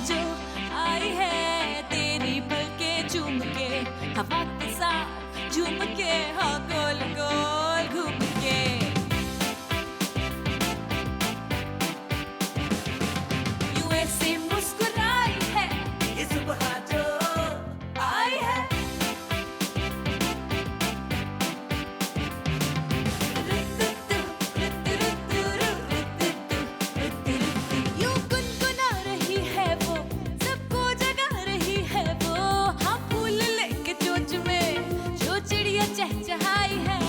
जो आई है तेरी पलकें चूम के, हवा के साथ झूम के, हाँ गोल गोल घूम के। यूं ऐसे मुस्कुराई है ये सुबह जो आई है। यूं गुनगुना रही है वो, सबको जगा रही है वो, हाँ फूल लेके चोंच में जो चिड़िया चहचहाई है।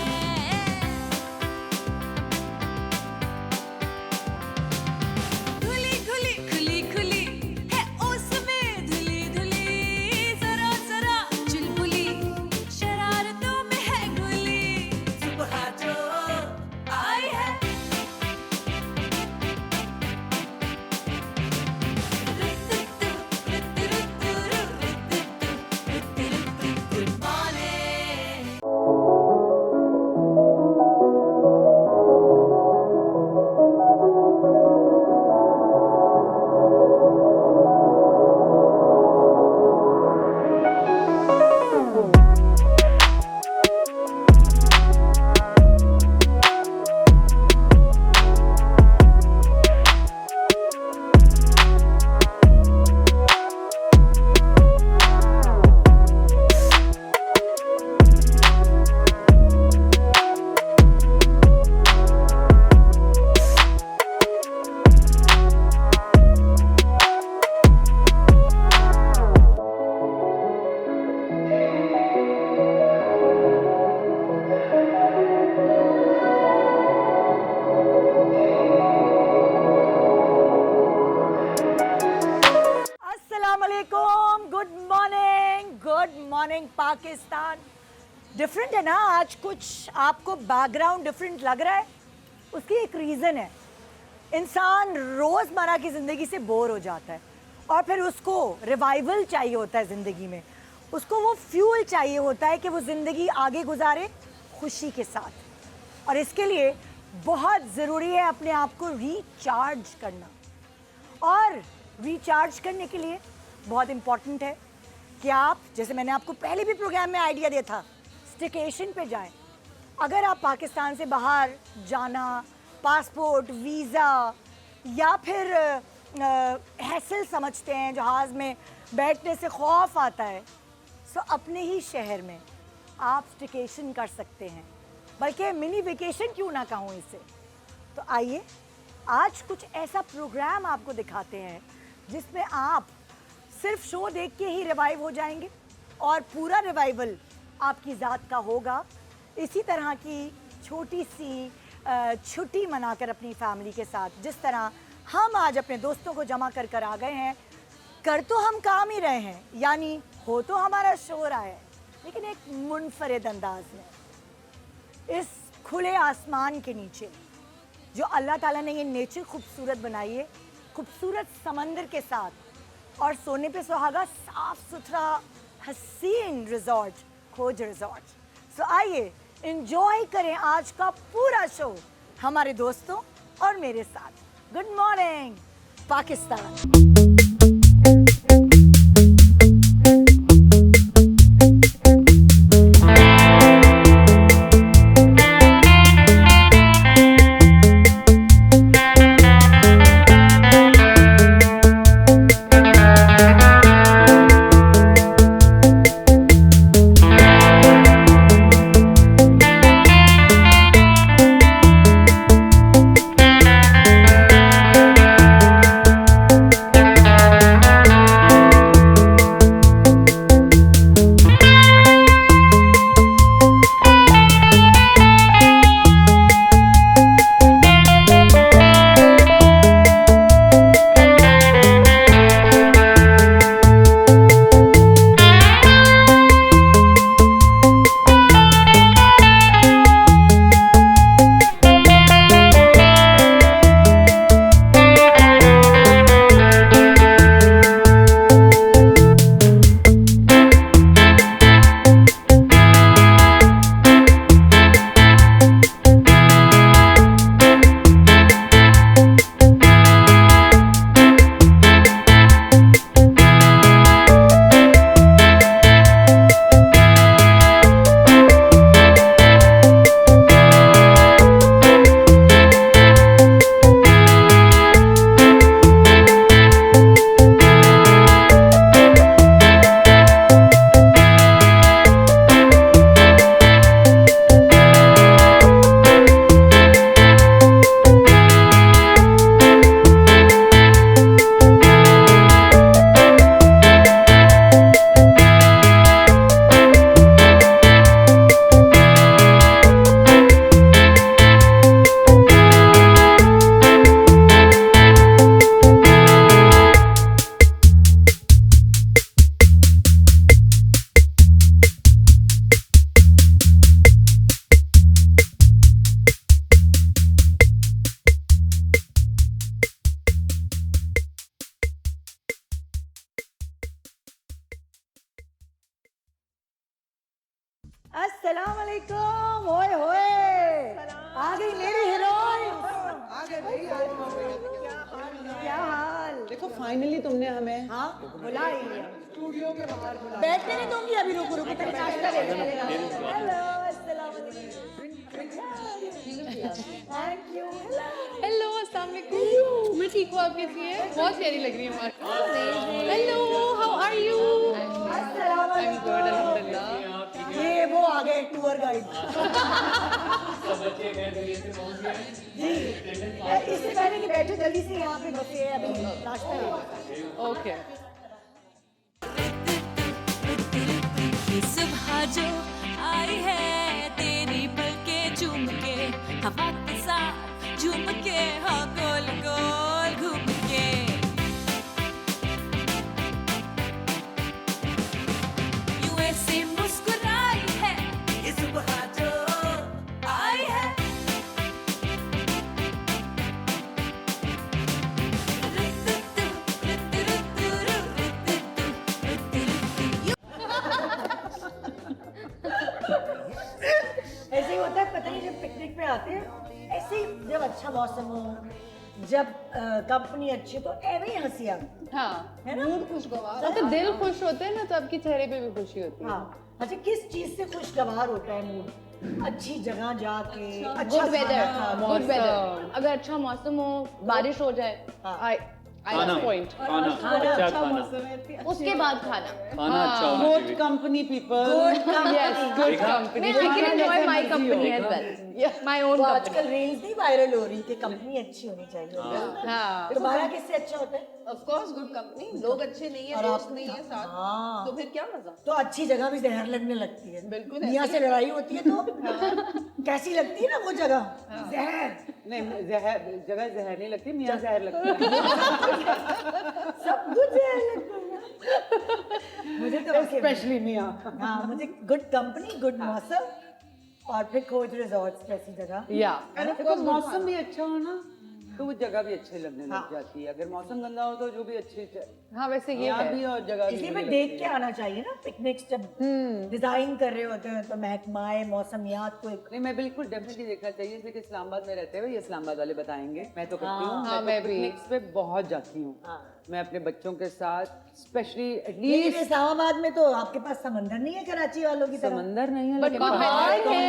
धुली खुली खुली खुली है ओस में धुली धुली, जरा जरा चुलबुली शरारतों में है घुली, सुबह जो आई है। Good morning. अस्सलामुअलैकुम, गुड मॉर्निंग पाकिस्तान। डिफरेंट है ना आज, कुछ आपको बैकग्राउंड डिफरेंट लग रहा है, उसकी एक रीज़न है। इंसान रोज़मर्रा की ज़िंदगी से बोर हो जाता है और फिर उसको रिवाइवल चाहिए होता है ज़िंदगी में, उसको वो फ्यूल चाहिए होता है कि वो ज़िंदगी आगे गुजारे खुशी के साथ। और इसके लिए बहुत ज़रूरी है अपने आप को रिचार्ज करना, और रिचार्ज करने के लिए बहुत इम्पॉर्टेंट है कि आप, जैसे मैंने आपको पहले भी प्रोग्राम में आइडिया दिया था, स्टेकेशन पे जाएं। अगर आप पाकिस्तान से बाहर जाना, पासपोर्ट, वीज़ा या फिर हैसल समझते हैं, जहाज़ में बैठने से खौफ आता है, तो अपने ही शहर में आप स्टेकेशन कर सकते हैं, बल्कि मिनी वेकेशन क्यों ना कहूँ इसे। तो आइए आज कुछ ऐसा प्रोग्राम आपको दिखाते हैं जिसमें आप सिर्फ शो देख के ही रिवाइव हो जाएंगे और पूरा रिवाइवल आपकी ज़ात का होगा। इसी तरह की छोटी सी छुट्टी मनाकर अपनी फैमिली के साथ, जिस तरह हम आज अपने दोस्तों को जमा कर कर आ गए हैं, कर तो हम काम ही रहे हैं, यानी हो तो हमारा शो रहा है, लेकिन एक मुनफरिद अंदाज में इस खुले आसमान के नीचे जो अल्लाह ताला ने ये नेचर खूबसूरत बनाई है, खूबसूरत समंदर के साथ, और सोने पे सुहागा साफ सुथरा हसीन रिजॉर्ट, खोज रिजॉर्ट। सो आइए एंजॉय करें आज का पूरा शो हमारे दोस्तों और मेरे साथ। Good morning Pakistan. क्या हाल? देखो फाइनली तुमने हमें हाँ बुला ही लिया। स्टूडियो के बाहर बुला। बैठने नहीं दूंगी अभी, रुको रुको तक नाश्ता दे चलेगा। हेलो अस्सलाम वालेकुम। Thank you. हेलो अस्सलाम वालेकुम। मैं ठीक हूँ, आप कैसी हैं? बहुत प्यारी लग रही है Mark. Hello, how are you? अस्सलाम आई एम गुड, अल्हम्दुलिल्लाह। ये वो आ गए टूर गाइड। जी इससे पहले कि बैठे जल्दी से यहाँ पे बच्चे अभी नाश्ता है। ओके। सुबह जो आई है तेरी पलके चूम के, हवा के साथ झूम के, हाँ गोल गोल घूम के, यूं ऐसे मुस्कुराई है ये सुबह जो आई है। ऐसे ही होता है, पता नहीं जब पिकनिक पे आते हैं ऐसे ही, जब अच्छा मौसम हो, जब कंपनी अच्छी, तो ऐਵੇਂ ही हंसी आती हाँ, है ना। मूड खुशगवार। जब तो दिल खुश होते हैं ना, तो आपके चेहरे पे भी खुशी होती है। हाँ अच्छा, किस चीज से खुशगवार होता है मूड? अच्छी जगह जाके, अच्छा गुड वेदर, खाना खा, गुड वेदर। अगर अच्छा मौसम हो, बारिश हो जाए, हाँ। I point. खाना अच्छा मौसम है, उसके बाद खाना। खाना अच्छा होना गुड चाहिए। Company people. Good Yes, good company. I can enjoy my company as well. Yeah, my own तो company. आजकल रील्स नहीं वायरल हो रही कि कंपनी अच्छी होनी चाहिए। हाँ। तुम्हारा किससे अच्छा होता है? ऑफ कोर्स गुड कंपनी, लोग अच्छे नहीं है, और दोस्त आप- नहीं है साथ, हाँ। तो फिर क्या मजा। तो अच्छी जगह भी जहर लगने लगती है। बिल्कुल मियाँ से लड़ाई होती है तो कैसी लगती है ना वो जगह, जहर। नहीं जहर, जगह जहर नहीं लगती, मियाँ जहर लगती है। सब कुछ जहर लगता है। मुझे तो स्पेशली मियाँ। हाँ, मुझे गुड कंपनी, गुड मौसम, और फिर खोज रिजॉर्ट्स जैसी जगह। या देखो मौसम भी अच्छा हो ना, तो वो जगह भी अच्छी लगने लग जाती है। अगर मौसम गंदा हो तो जो भी अच्छी हाँ, वैसे ये यहाँ है। भी और जगह भी इसलिए बुरी मैं लगती देख के आना चाहिए ना पिकनिक्स, जब डिजाइन कर रहे होते हैं तो महकमाए मौसमियात को एक नहीं, मैं बिल्कुल डेफिनेटली देखना चाहिए, इसलिए कि इस्लामाबाद में रहते हुए ये इस्लामाबाद वाले बताएंगे। मैं तो करती हूँ, हाँ, मैं तो भी। पिकनिक्स पे बहुत जाती हूँ। हाँ। मैं अपने बच्चों के साथ स्पेशली लेकिन एटलीस्ट, इस्लामाबाद में तो आपके पास समंदर नहीं है कराची वालों की तरह। समंदर नहीं है बट लेकिन गुड पहाड़ तो हैं।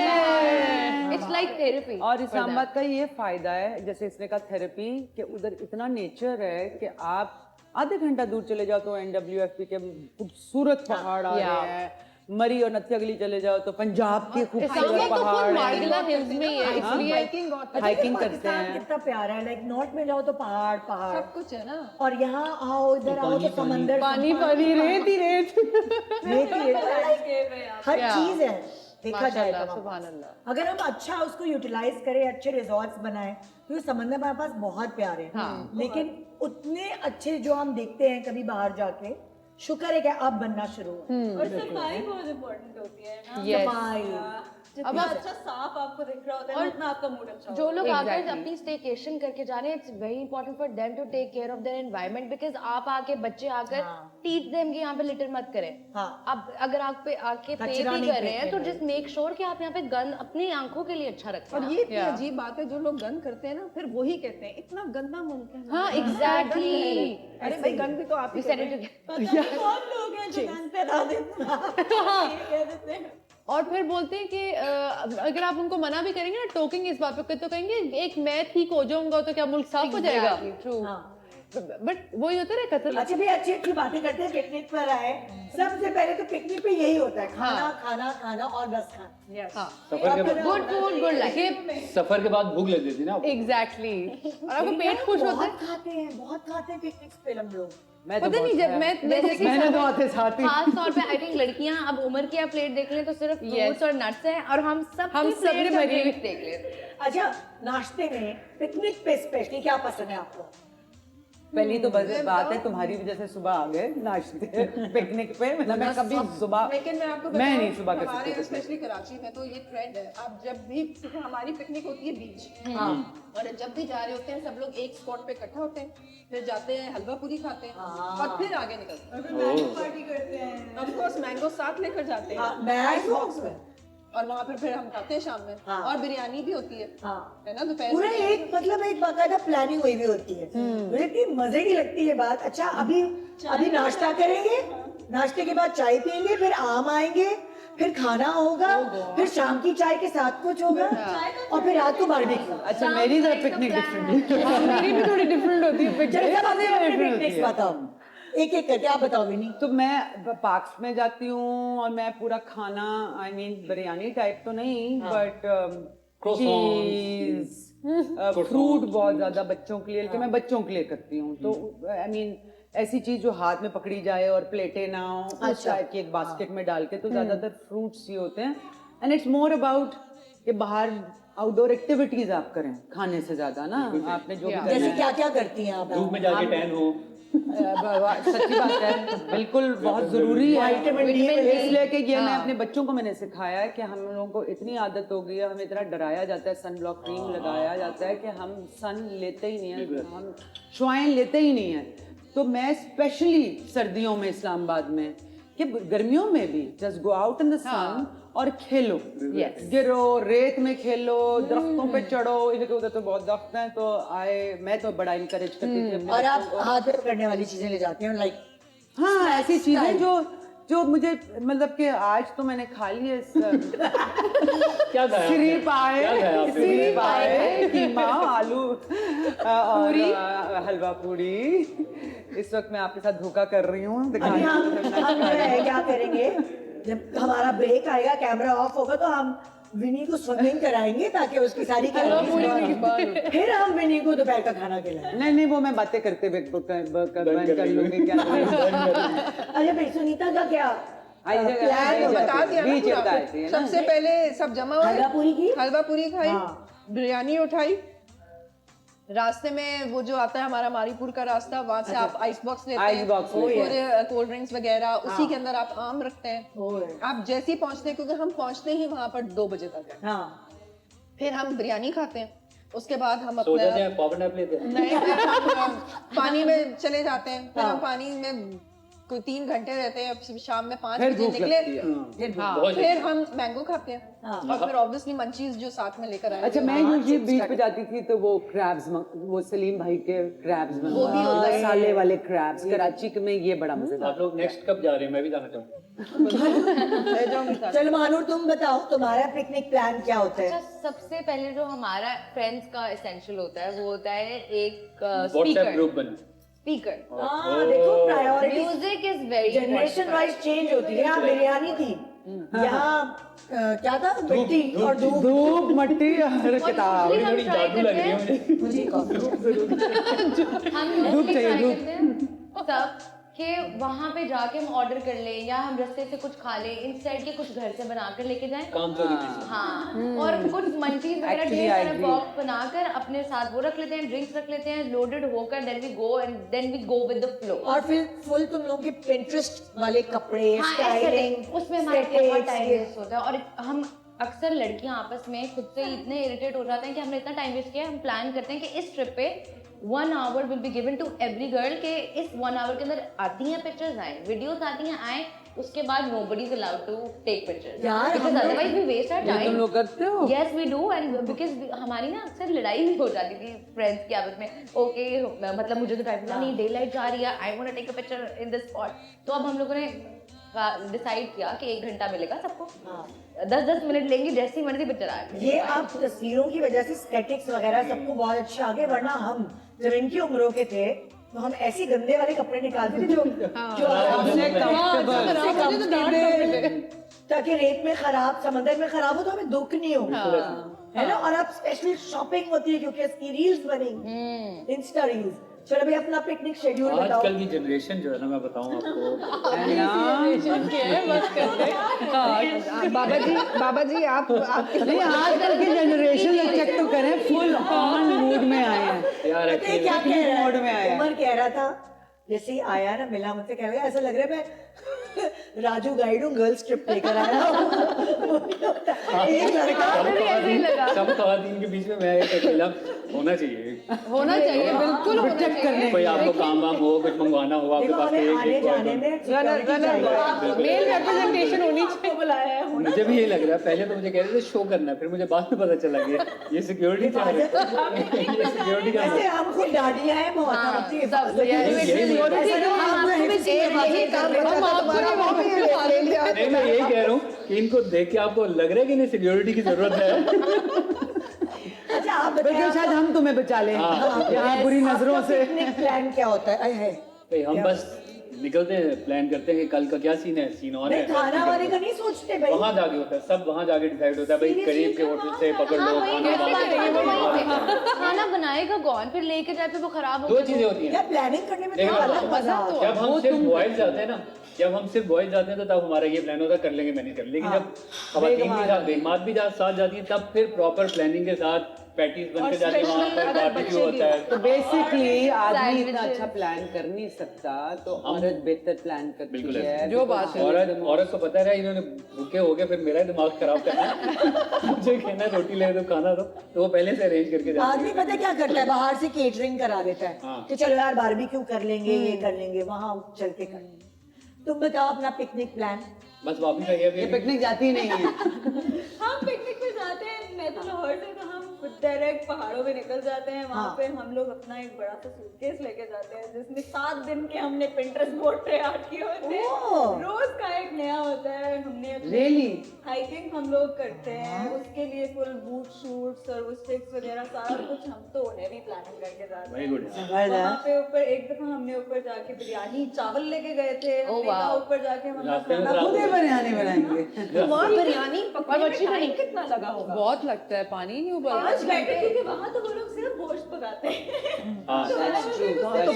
है। It's like therapy. और इस्लामाबाद का ये फायदा है, जैसे इसने कहा थेरेपी, कि उधर इतना नेचर है कि आप आधे घंटा दूर चले जाओ तो NWFP के खूबसूरत पहाड़ आ Yeah. रहे हैं। मरी और नत्या गली चले जाओ तो पंजाब के खूबसूरत इस्लामाबाद तो खुद पहाड़ मार्गिला हैं। हिल्स में ही है, इसलिए हाइकिंग करते पाकिस्तान हैं। कितना प्यारा है, लाइक नॉर्थ में जाओ तो पहाड़ पहाड़, सब कुछ है ना। और यहाँ आओ, इधर आओ तो समंदर, पानी पानी, रेत ही रेत। रेत ही रेत, हर Yeah. चीज है देखा जाए माशाल्लाह, तो। सुभान अल्लाह। अगर हम अच्छा उसको यूटिलाइज करें, अच्छे रिजॉर्ट्स बनाएं, तो ये समंदर हमारे पास बहुत प्यारे हैं। हाँ। लेकिन उतने अच्छे जो हम देखते हैं कभी बाहर जाके, शुक्र है कि अब बनना शुरू हुआ। और सफाई बहुत इम्पोर्टेंट होती है ना। Yes. सफाई। जितना अच्छा साफ आपको दिख रहा होता है, उतना आपका मूड अच्छा जो लोग आकर Exactly. अपनी स्टेकेशन करके जा रहे हैं, it's very important for them to take care of their environment, because आप आके बच्चे आकर टीच देम कि यहाँ पे लिटर मत करें। हाँ। अब अगर आप पे आके पे कचरा भी नहीं कर रहे हैं तो फेंकना। जस्ट मेक श्योर कि आप यहाँ पे गंद अपनी आंखों के लिए अच्छा रखें। और ये इतनी अजीब बात है, जो लोग गंद करते हैं ना, फिर वही कहते हैं इतना गंदा मुल्क है ना। हाँ एग्जैक्टली। अरे भाई गंद भी तो आप ही कर रहे हैं। बहुत लोग हैं जो गंद फैला देते हैं। और फिर बोलते हैं कि अगर आप उनको मना भी करेंगे ना, टोकेंगे इस बात पे, तो कहेंगे एक मैं ठीक हो जाऊंगा तो क्या मुल्क साफ हो जाएगा। ट्रू। बट वही होता है ना कत्ल। अच्छा भी अच्छी अच्छी बातें करते हैं, पिकनिक पर आए, सबसे पहले तो पिकनिक पे यही होता है, खाना खाना खाना और बस खाना। हाँ, सफर के बाद गुड फूड गुड लाइफ। सफर के बाद भूख लग जाती है ना आपको। एग्जैक्टली। और आपको पेट खुश होता है। बहुत खाते हैं पिकनिक पे हम लोग। मैं तो पता नहीं, बहुत जब है। मैं जैसे मैंने तो आते साथ ही। खास तौर पे आई थिंक लड़कियां अब उम्र की आप प्लेट देख लें तो सिर्फ फ्रूट्स और नट्स हैं, और हम सब सबने भरी हुई देख लें। अच्छा, नाश्ते में पिकनिक पे स्पेशली क्या पसंद है आपको? पहली तो बस बात है, तुम्हारी वजह से सुबह आ गए नाश्ते पिकनिक पे, मतलब मैं कभी सुबह, लेकिन मैं आपको मैं नहीं बताऊं, सुबह कर हमारे सकती। स्पेशली कराची में तो ये ट्रेंड है। आप जब भी, क्योंकि हमारी पिकनिक होती है बीच, और जब भी जा रहे होते हैं सब लोग एक स्पॉट पे इकट्ठा होते हैं, फिर जाते हैं हलवा पूरी खाते हैं और फिर आगे निकलते हैं। पार्टी करते हैं। ऑफ कोर्स मैंगो साथ लेकर जाते हैं मैंगो? बॉक्स में। और वहाँ पर फिर हम खाते हैं शाम में। हाँ। और बिरयानी भी होती है, हाँ। है ना, दोपहर पूरा में। एक मतलब एक बाकायदा प्लानिंग हुई भी होती है। मुझे इतनी मजे की लगती है बात। अच्छा अभी नाश्ता करेंगे, नाश्ते के बाद चाय पियेंगे, फिर आम आएंगे, फिर खाना होगा, फिर शाम की चाय के साथ कुछ होगा और फिर रात को बारबेक्यू। अच्छा मेरी तरफ पिकनिक डिफरेंट है। मेरी भी थोड़ी डिफरेंट होती है चलो सब अपने पिकनिक्स बताओ, एक एक करके आप बताओ विनी। तो मैं पार्क्स में जाती हूँ और मैं पूरा खाना आई मीन बिरयानी टाइप तो नहीं बट चीज फ्रूट बहुत ज्यादा बच्चों के लिए, लेकिन मैं बच्चों के लिए करती हूँ। तो आई मीन ऐसी चीज जो हाथ में पकड़ी जाए और प्लेटें ना हो उस टाइप की एक बास्केट में डाल के, तो ज्यादातर फ्रूट्स ही होते हैं। एंड इट्स मोर अबाउट कि बाहर आउटडोर एक्टिविटीज आप करें खाने से ज्यादा ना, आपने जो भी करना जैसे है। क्या क्या करती हैं आप? धूप में जाके टैन हो। सच्ची बात है, बिल्कुल बहुत जरूरी है। विटामिन डी इसलिए कि ये मैं अपने बच्चों को मैंने सिखाया है कि हम लोगों को इतनी आदत हो गई है, हमें इतना डराया जाता है, सन ब्लॉक क्रीम लगाया जाता है कि हम सन लेते ही नहीं है, हम शुआएं लेते ही नहीं है। तो मैं स्पेशली सर्दियों में इस्लामाबाद में कि गर्मियों में भी just go out in the sun और खेलो, गिरो, रेत में खेलो, दरख्तों पे चढ़ो। इधर उधर तो बहुत दरख्त हैं, तो मैं तो बड़ा इनकरेज करती थी अपने और बच्चों आप को। हाथ में पकड़ने वाली चीजें ले जाते हैं लाइक? हाँ ऐसी चीजें जो मुझे मतलब कि आज तो मैंने खा ली है। क्या खाया? सिरी पाए, क्या खाया आपने? सिरी पाए, कीमा, आलू और हलवा पूरी। इस वक्त मैं आपके साथ धोखा कर रही हूँ। अभी हम जो है क्या करेंगे, जब हमारा ब्रेक आएगा, कैमरा ऑफ होगा, तो हम विनी को स्विमिंग कराएंगे ताकि उसकी सारी कैलोरीज, फिर हम विनी को दोपहर का खाना खिलाएं। नहीं वो मैं बातें करते हुए कर लूंगी क्या। अरे भाई सुनीता का क्या प्लान बता दिया ना बीच पूरा। बताते हैं ना। सबसे पहले सब जमा हुए, हलवा पूरी की? हलवा पूरी खाई, हाँ। बिरयानी उठाई, रास्ते में वो जो आता है हमारा मारीपुर का रास्ता, वहाँ से आप आइस बॉक्स लेते आइस हैं, बॉक्स लेते पूरे कोल्ड ड्रिंक्स वगैरह, उसी के अंदर आप आम रखते हैं। आप जैसे ही पहुँचते हैं, क्योंकि हम पहुँचते ही वहाँ पर 2 बजे तक है, हाँ, फिर हम बिरयानी खाते हैं, उसके बाद हम सो जाते अपना हैं, पावर नैप लेते हैं। नहीं फिर हम पानी में चले जाते हैं, फिर हम पानी में कोई 3 घंटे रहते हैं, फिर शाम में 5 फिर बजे भूख निकले, लगती है। बहुत फिर हम मैंगो खाते हैं और फिर ऑब्वियसली मंचीज जो साथ में लेकर आए। अच्छा मैं यूजुअली बीच पे जाती थी तो वो क्रैब्स, वो सलीम भाई के क्रैब्स मसाले वाले क्रैब्स, कराची में ये बड़ा मजेदार। आप लोग नेक्स्ट कब जा रहे हैं? मैं भी जाना चाहूँगा। चलो मानूर तुम बताओ तुम्हारा पिकनिक प्लान क्या होता है? अच्छा, सबसे पहले जो हमारा फ्रेंड्स का एसेंशियल होता है वो होता है एक व्हाट्सएप स्पीकर। ग्रुप बना। स्पीकर, हाँ देखो priority music is very generation wise change होती है। यहाँ बिरयानी थी, यहाँ क्या था, मिट्टी और धूप। धूप मट्टी और किताब। थोड़ी जादू लग रही है मुझे। मुझे हम धूप mostly चाहिए, try धूप। करते हैं सब कि वहाँ पे जाके हम ऑर्डर कर लें या हम रास्ते से कुछ खा लें, इंस्टेड के कुछ घर से बना कर लेके जाएं। काम चोरी पीछे। हाँ, और कुछ मंचीज वगैरह Actually, ढेर I सारे agree. बॉक्स बनाकर अपने साथ वो रख लेते हैं, ड्रिंक्स रख लेते हैं, लोडेड होकर then we go and then we go with the flow. और फिर फुल तुम लोगों के पिंटरेस्ट वाले कपड़े, हाँ, स्टाइलिंग, aesthetic, उसमें हमारा बहुत टाइम वेस्ट होता है और हम अक्सर लड़कियां आपस में खुद से इतने इरिटेट हो जाते हैं कि हमने इतना टाइम वेस्ट किया। हम प्लान करते हैं कि इस ट्रिप पे 1 hour will be given to every girl के इस 1 hour के अंदर आती हैं पिक्चर्स आए, वीडियोस आती हैं आए, उसके बाद nobody is allowed to take pictures यार, because otherwise we waste our ये तुम टाइम। लोग करते हो? Yes we do and because हमारी ना अक्सर लड़ाई भी हो जाती थी फ्रेंड्स की आपस में। ओके मतलब मुझे तो टाइम मिला नहीं, डे लाइट जा रही है, I want to take a picture in this spot. तो अब हम लोगों ने डिसाइड किया कि 1 घंटा मिलेगा सबको, 10-10 मिनट लेंगे, जैसी मर्जी पिक्चर आए। ये आप तस्वीरों की वजह से स्टैटिक्स वगैरह सबको बहुत अच्छा आ गए, वरना हम जब इनकी उम्रों के थे तो हम ऐसे गंदे वाले कपड़े निकालते थे जो comfortable, ताकि रेत में खराब, समंदर में खराब हो तो हमें दुख नहीं हो, है ना। और अब स्पेशली शॉपिंग होती है क्योंकि इसकी रील्स बनेंगी, इंस्टा रील्स। चलो भाई अपना पिकनिक शेड्यूल बताओ। आजकल की जनरेशन जो है ना, मैं बताऊं आपको, बाबा जी आप नहीं आजकल की जनरेशन चेक तो करें, फुल ऑन मूड में आए हैं यार पता है क्या कह रहा मोड में आया है? है। उमर कह रहा था जैसे ही आया ना, मिला मुझसे, कह रहा है ऐसा लग रहा है मैं राजू गाइड हूँ, गर्ल्स ट्रिप लेकर आया हूँ। एक लड़का सब खवातीन के बीच में मैं एक अकेला होना चाहिए। होना चाहिए, बिल्कुल होना चाहिए। कोई आपको काम वाम हो, कुछ मंगवाना हो आपके देखो पास, हमें आने एक जाने में security चाहिए। मेल रिप्रेजेंटेशन होनी चाहिए। बुलाया है मुझे भी ये लग रहा है, पहले तो मुझे कह रहे थे शो करना है, फिर मुझे बाद में पता चला कि ये सिक्योरिटी चाह रहे हैं। ये सिक्योरिटी का ऐसे हम खुद डांडिया है बहुत हम अपनी सब ऐसा ना हम यही काम करता था तुम्हारा मॉम ही ले लिया। नहीं, मैं यही कह रहा हूँ कि इनको देख के आपको लग रहा है कि नहीं सिक्योरिटी की जरूरत है। अच्छा आप बल्कि बताइए शायद हम तुम्हें बचा लें यहाँ बुरी नजरों से। पिकनिक प्लान क्या होता है? भाई हम बस निकलते हैं, प्लान करते हैं कि कल का क्या सीन है, सीन और है। नहीं खाना वाने का नहीं सोचते भाई। वहाँ जाके होता है, सब वहाँ जाके डिसाइड होता है भाई, करीब के होटल से पकड़ लो खाना। खाना बनाएगा कौन, फिर लेके जाए फिर वो खराब हो दो चीजें होती हैं। या प्लानिंग करने में देखो, थोड़ा अलग मजा आता है। जब हम सिर्फ बॉयज जाते हैं ना, जब हम सिर्फ बॉयज जाते हैं तो तब हमारा ये प्लान होता है कर लेंगे मैनेज कर, लेकिन जब खवातीन भी साथ बेगमात भी साथ जाती हैं तब फिर प्रॉपर प्लानिंग के साथ पैटीज बन के जाती है, वहाँ पर बारबेक्यू होता है। तो बेसिकली आदमी इतना Sandwiches. अच्छा प्लान कर नहीं सकता, तो औरत बेहतर प्लान करती बिल्कुल है। ऐसे। जो बात है। औरत को पता है इन्होंने भूखे हो गए, फिर मेरा ही दिमाग खराब करना है। मुझे कहना है रोटी ले दो, खाना दो, तो वो पहले से अरेंज करके जाती आदमी पता है क्या करता है, बाहर से केटरिंग करा देता है हाँ। कि चलो यार बारबेक्यू कर लेंगे, ये कर लेंगे, वहाँ चल के कर लेंगे। तुम बताओ अपना पिकनिक प्लान। है। बस वापिस आइए ये पिकनिक जाती नहीं है। हम पिकनिक पे जाते हैं, मैं तो लाहौर से, तो हम डायरेक्ट पहाड़ों पे निकल जाते हैं। वहाँ पे हम लोग अपना एक बड़ा सा सूटकेस लेके जाते हैं जिसमें 7 दिन के हमने पिंटरेस्ट बोर्ड तैयार किए होते हैं। ओह। रोज का एक नया होता है। हमने Really? हाइकिंग हम लोग करते हैं, उसके लिए फुल बूट शूट सर्व स्टिक्स वगैरह सारा कुछ हम तो हैवी प्लानिंग करके जाते वेरी हैं। गुड। वहाँ पे ऊपर एक दफा हमने ऊपर जाके बिरयानी चावल लेके गए थे। हमने कहा ऊपर जाके हम रास्ते में खाना खुद ही बिरयानी बनाएंगे। वहाँ बिरयानी पकने में टाइम कितना लगा होगा? बहुत लगता है, पानी नहीं उबलता। 5 घंटे, क्योंकि वहाँ तो वो लोग सिर्फ गोश्त पकाते हैं। हाँ तो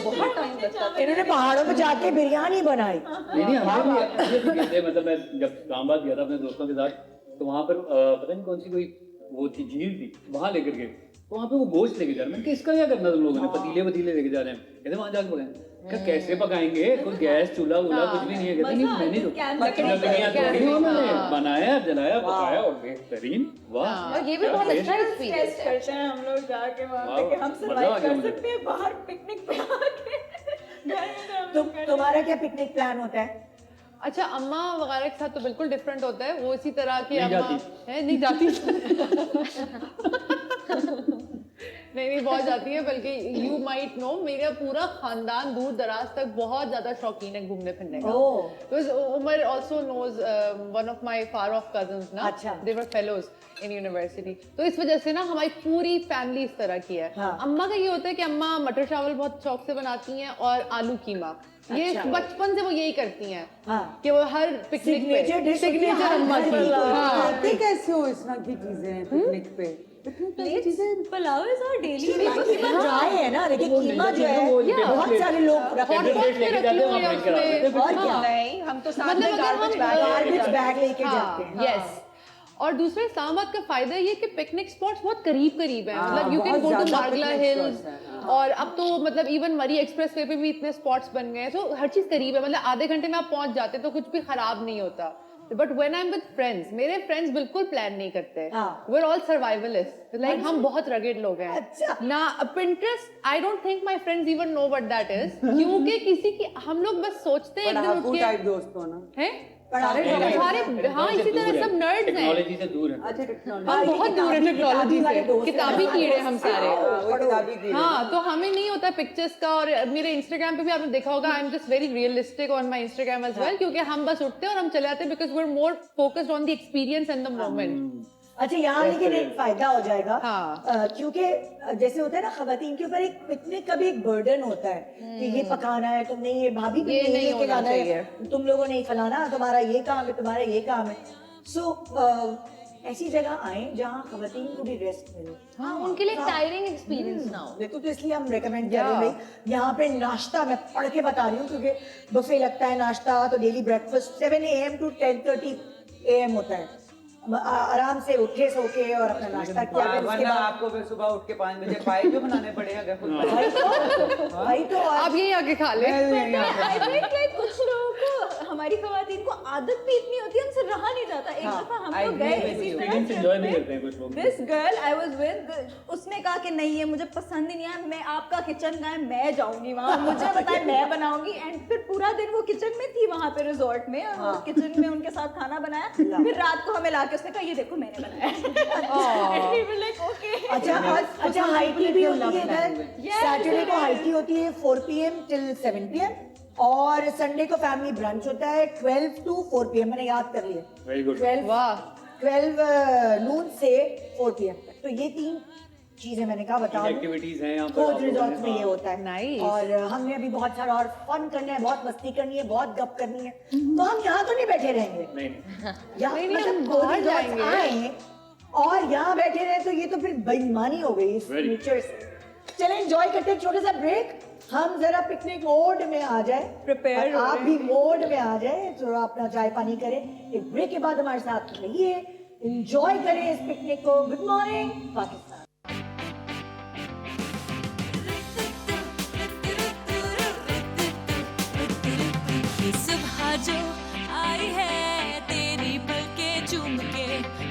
बहुत टाइम लगता है। इन्होंने पहाड़ों पे जाके बिरयानी बनाई। नहीं हमने भी कहते हैं, मतलब मैं जब इस्लामाबाद गया था अपने दोस्तों के साथ, तो वहाँ पर पता नहीं कौन सी कोई वो थी झील थी, वहाँ लेकर गए, तो वहाँ पे वो गोश्त लेके जा रहे हैं। मैंने कहा इसका क्या करना तुम लोगों ने, पतीले लेके जा रहे हैं। कहते वहाँ जाके पकाएं। क्या कैसे पकाएंगे, कोई गैस चूल्हा वूल्हा कुछ भी नहीं है। कहते नहीं मैंने तो बनाया, जलाया, पकाया और बेहतरीन। वाह, और ये भी बहुत अच्छा एक्सपीरियंस टेस्ट है। करते हैं हम लोग जाके वहाँ पे कि हम मजा आ सर्वाइव गया कर मुझे। सकते हैं बाहर पिकनिक पे आके। घर में तो हम लोग तुम्हारा क्या पिकनिक प्लान होता है? अच्छा, अम्मा वगैरह के साथ तो बिल्कुल डिफरेंट होता है, वो इसी तरह की नहीं अम्मा जाती। है, नहीं जाती। नहीं बहुत जाती है, बल्कि यू माइट नो मेरा पूरा खानदान दूर दराज तक बहुत ज्यादा शौकीन है घूमने फिरने का। ओह। Because Umar also knows one of my far off cousins ना, अच्छा। they were fellows in university, तो इस वजह से ना हमारी पूरी फैमिली इस तरह की है। हाँ। अम्मा का ये होता है कि अम्मा मटर चावल बहुत शौक से बनाती हैं और आलू कीमा, ये अच्छा। बचपन से वो यही करती हैं हाँ। कि वो हर पिकनिक पे Signature dish होती है सिग्नेचर हर अम्मा घर की। की। हाँ। खाते कैसे हो इस तरह की चीजें पिकनिक पे? Pulao is our daily keema dry है ना, देखिए कीमा जो है बहुत सारे लोग रखते हॉट हैं। पॉट में रख लो या उसमें, और क्या? नहीं, हम तो साथ मतलब में अगर गार्बेज हम गार्बेज बैग लेके जाते हैं। यस। और दूसरे इस्लामाबाद का फायदा ये कि पिकनिक स्पॉट्स बहुत करीब करीब है, मतलब यू बहुत कैन गो टू ज्यादा मार्गला picnic हिल्स, spots हैं, और अब तो मतलब इवन मरी एक्सप्रेस वे पे भी इतने स्पॉट्स बन गए हैं, तो हर चीज करीब है, मतलब आधे घंटे में आप पहुंच जाते तो कुछ भी खराब नहीं होता। But when I am with friends, मेरे फ्रेंड्स बिल्कुल प्लान नहीं करते, हाँ। We are all survivalist, like हम बहुत रगेड लोग हैं अच्छा। ना। Pinterest I don't think my friends even know what that is, क्योंकि किसी की हम लोग बस सोचते हैं एक दिन पढ़ाकू उठ टाइप के दोस्त हो ना। हैं पढ़ाकू सारे, हाँ इसी तरह सब नर्ड्स हैं, टेक्नोलॉजी से दूर है। अच्छा टेक्नोलॉजी। हम बहुत दूर है टेक्नोलॉजी वाले से, दोस्त हैं। किताबी कीड़े हम सारे। वो किताबी कीड़े। हाँ, तो हमें नहीं होता पिक्चर्स का, और मेरे इंस्टाग्राम पे भी आपने देखा होगा, I am just very realistic on my Instagram as well, क्योंकि हम बस उठते हैं और हम चले जाते हैं, because we are more focused on the experience and the moment. अच्छा यहाँ लेकिन एक फायदा हो जाएगा, हाँ। क्योंकि जैसे होता है ना खवातीन के ऊपर एक पिकनिक का भी एक बर्डन होता है कि ये पकाना है, तुमने ये भाभी तुमने ये ये नहीं लेके होना जाना है, चाहिए। तुम लोगों ने ये फलाना, तुम्हारा ये काम है, तुम्हारा ये काम है। सो ऐसी जगह आए जहाँ खवातीन को भी रेस्ट मिले। हाँ, उनके लिए टायरिंग एक्सपीरियंस ना हो। देखो तो इसलिए हम रेकमेंड कर रहे हैं भाई, यहाँ पे नाश्ता मैं पढ़ के बता रही हूँ, क्योंकि बुफे लगता है नाश्ता, तो daily breakfast 7 AM to 10:30 AM होता है। आराम से उठे सो के और अपना नाश्ता किया, फिर उसके वरना बाद आपको फिर सुबह उठ के 5 बजे पाए जो बनाने पड़े अगर खुद भाई तो आप यही आके खा ले। आई थिंक लाइक कुछ लोगों को हमारी खवातीन को आदत भी इतनी होती है, हमसे रहा नहीं जाता। एक दफा हम लोग गए इसी एक्सपीरियंस एंजॉय नहीं करते हैं कुछ लोग। This girl I was with, उसने कहा कि नहीं ये मुझे पसंद ही नहीं है, मैं आपका किचन का है, मैं जाऊंगी वहाँ, मुझे बताए मैं बनाऊंगी। एंड फिर पूरा दिन वो किचन में थी वहाँ पे रिजॉर्ट में, और वो किचन में उनके साथ खाना बनाया। फिर रात को हमें लाके उसने कहा ये देखो मैंने बनाया। And we were like, okay. अच्छा हाई टी भी होती है इधर। सैटरडे को हाई टी होती है 4 PM till 7 PM, और संडे को फैमिली ब्रंच होता है 12 to 4 PM। मैंने याद कर लिया, वेरी गुड। 12 नून से 4 PM तक। तो ये 3 चीजें मैंने कहा बताओ। एक्टिविटीज हैं यहाँ पर खोज आप रिजॉर्ट्स लोगों में ने। ये होता है। Nice. और हमने अभी बहुत सारा और फन करना है, बहुत मस्ती करनी है, बहुत गप करनी है। तो हम यहाँ तो नहीं बैठे रहेंगे, नहीं यहाँ नहीं, मतलब हम खोज बाहर रिजॉर्ट्स जाएंगे। आए और यहाँ बैठे रहे तो ये तो फिर बेईमानी हो गई इस Very. नेचर से। चलें एंजॉय करते हैं, एक छोटा सा ब्रेक। हम जरा पिकनिक मोड में आ जाए, Prepare और हो आप रहे भी मोड में आ जाए, थोड़ा अपना चाय पानी करें। एक ब्रेक के बाद हमारे साथ रहिए, एंजॉय करें इस पिकनिक को। Good morning Pakistan. ये सुबह जो आई है तेरी पलकें चूम के,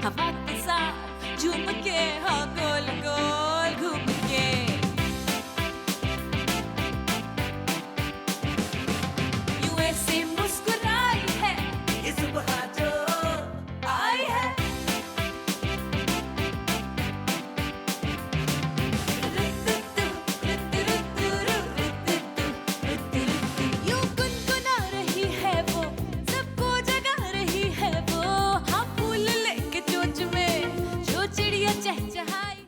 हवा के साथ झूम के, हाँ गोल गोल घूम के। यूं ऐसे मुस्कुराई है ये सुबह जो आई है। यूं गुनगुना रही है वो, सबको जगा रही है वो, हाँ फूल लेके चोंच में जो चिड़िया चहचहाई।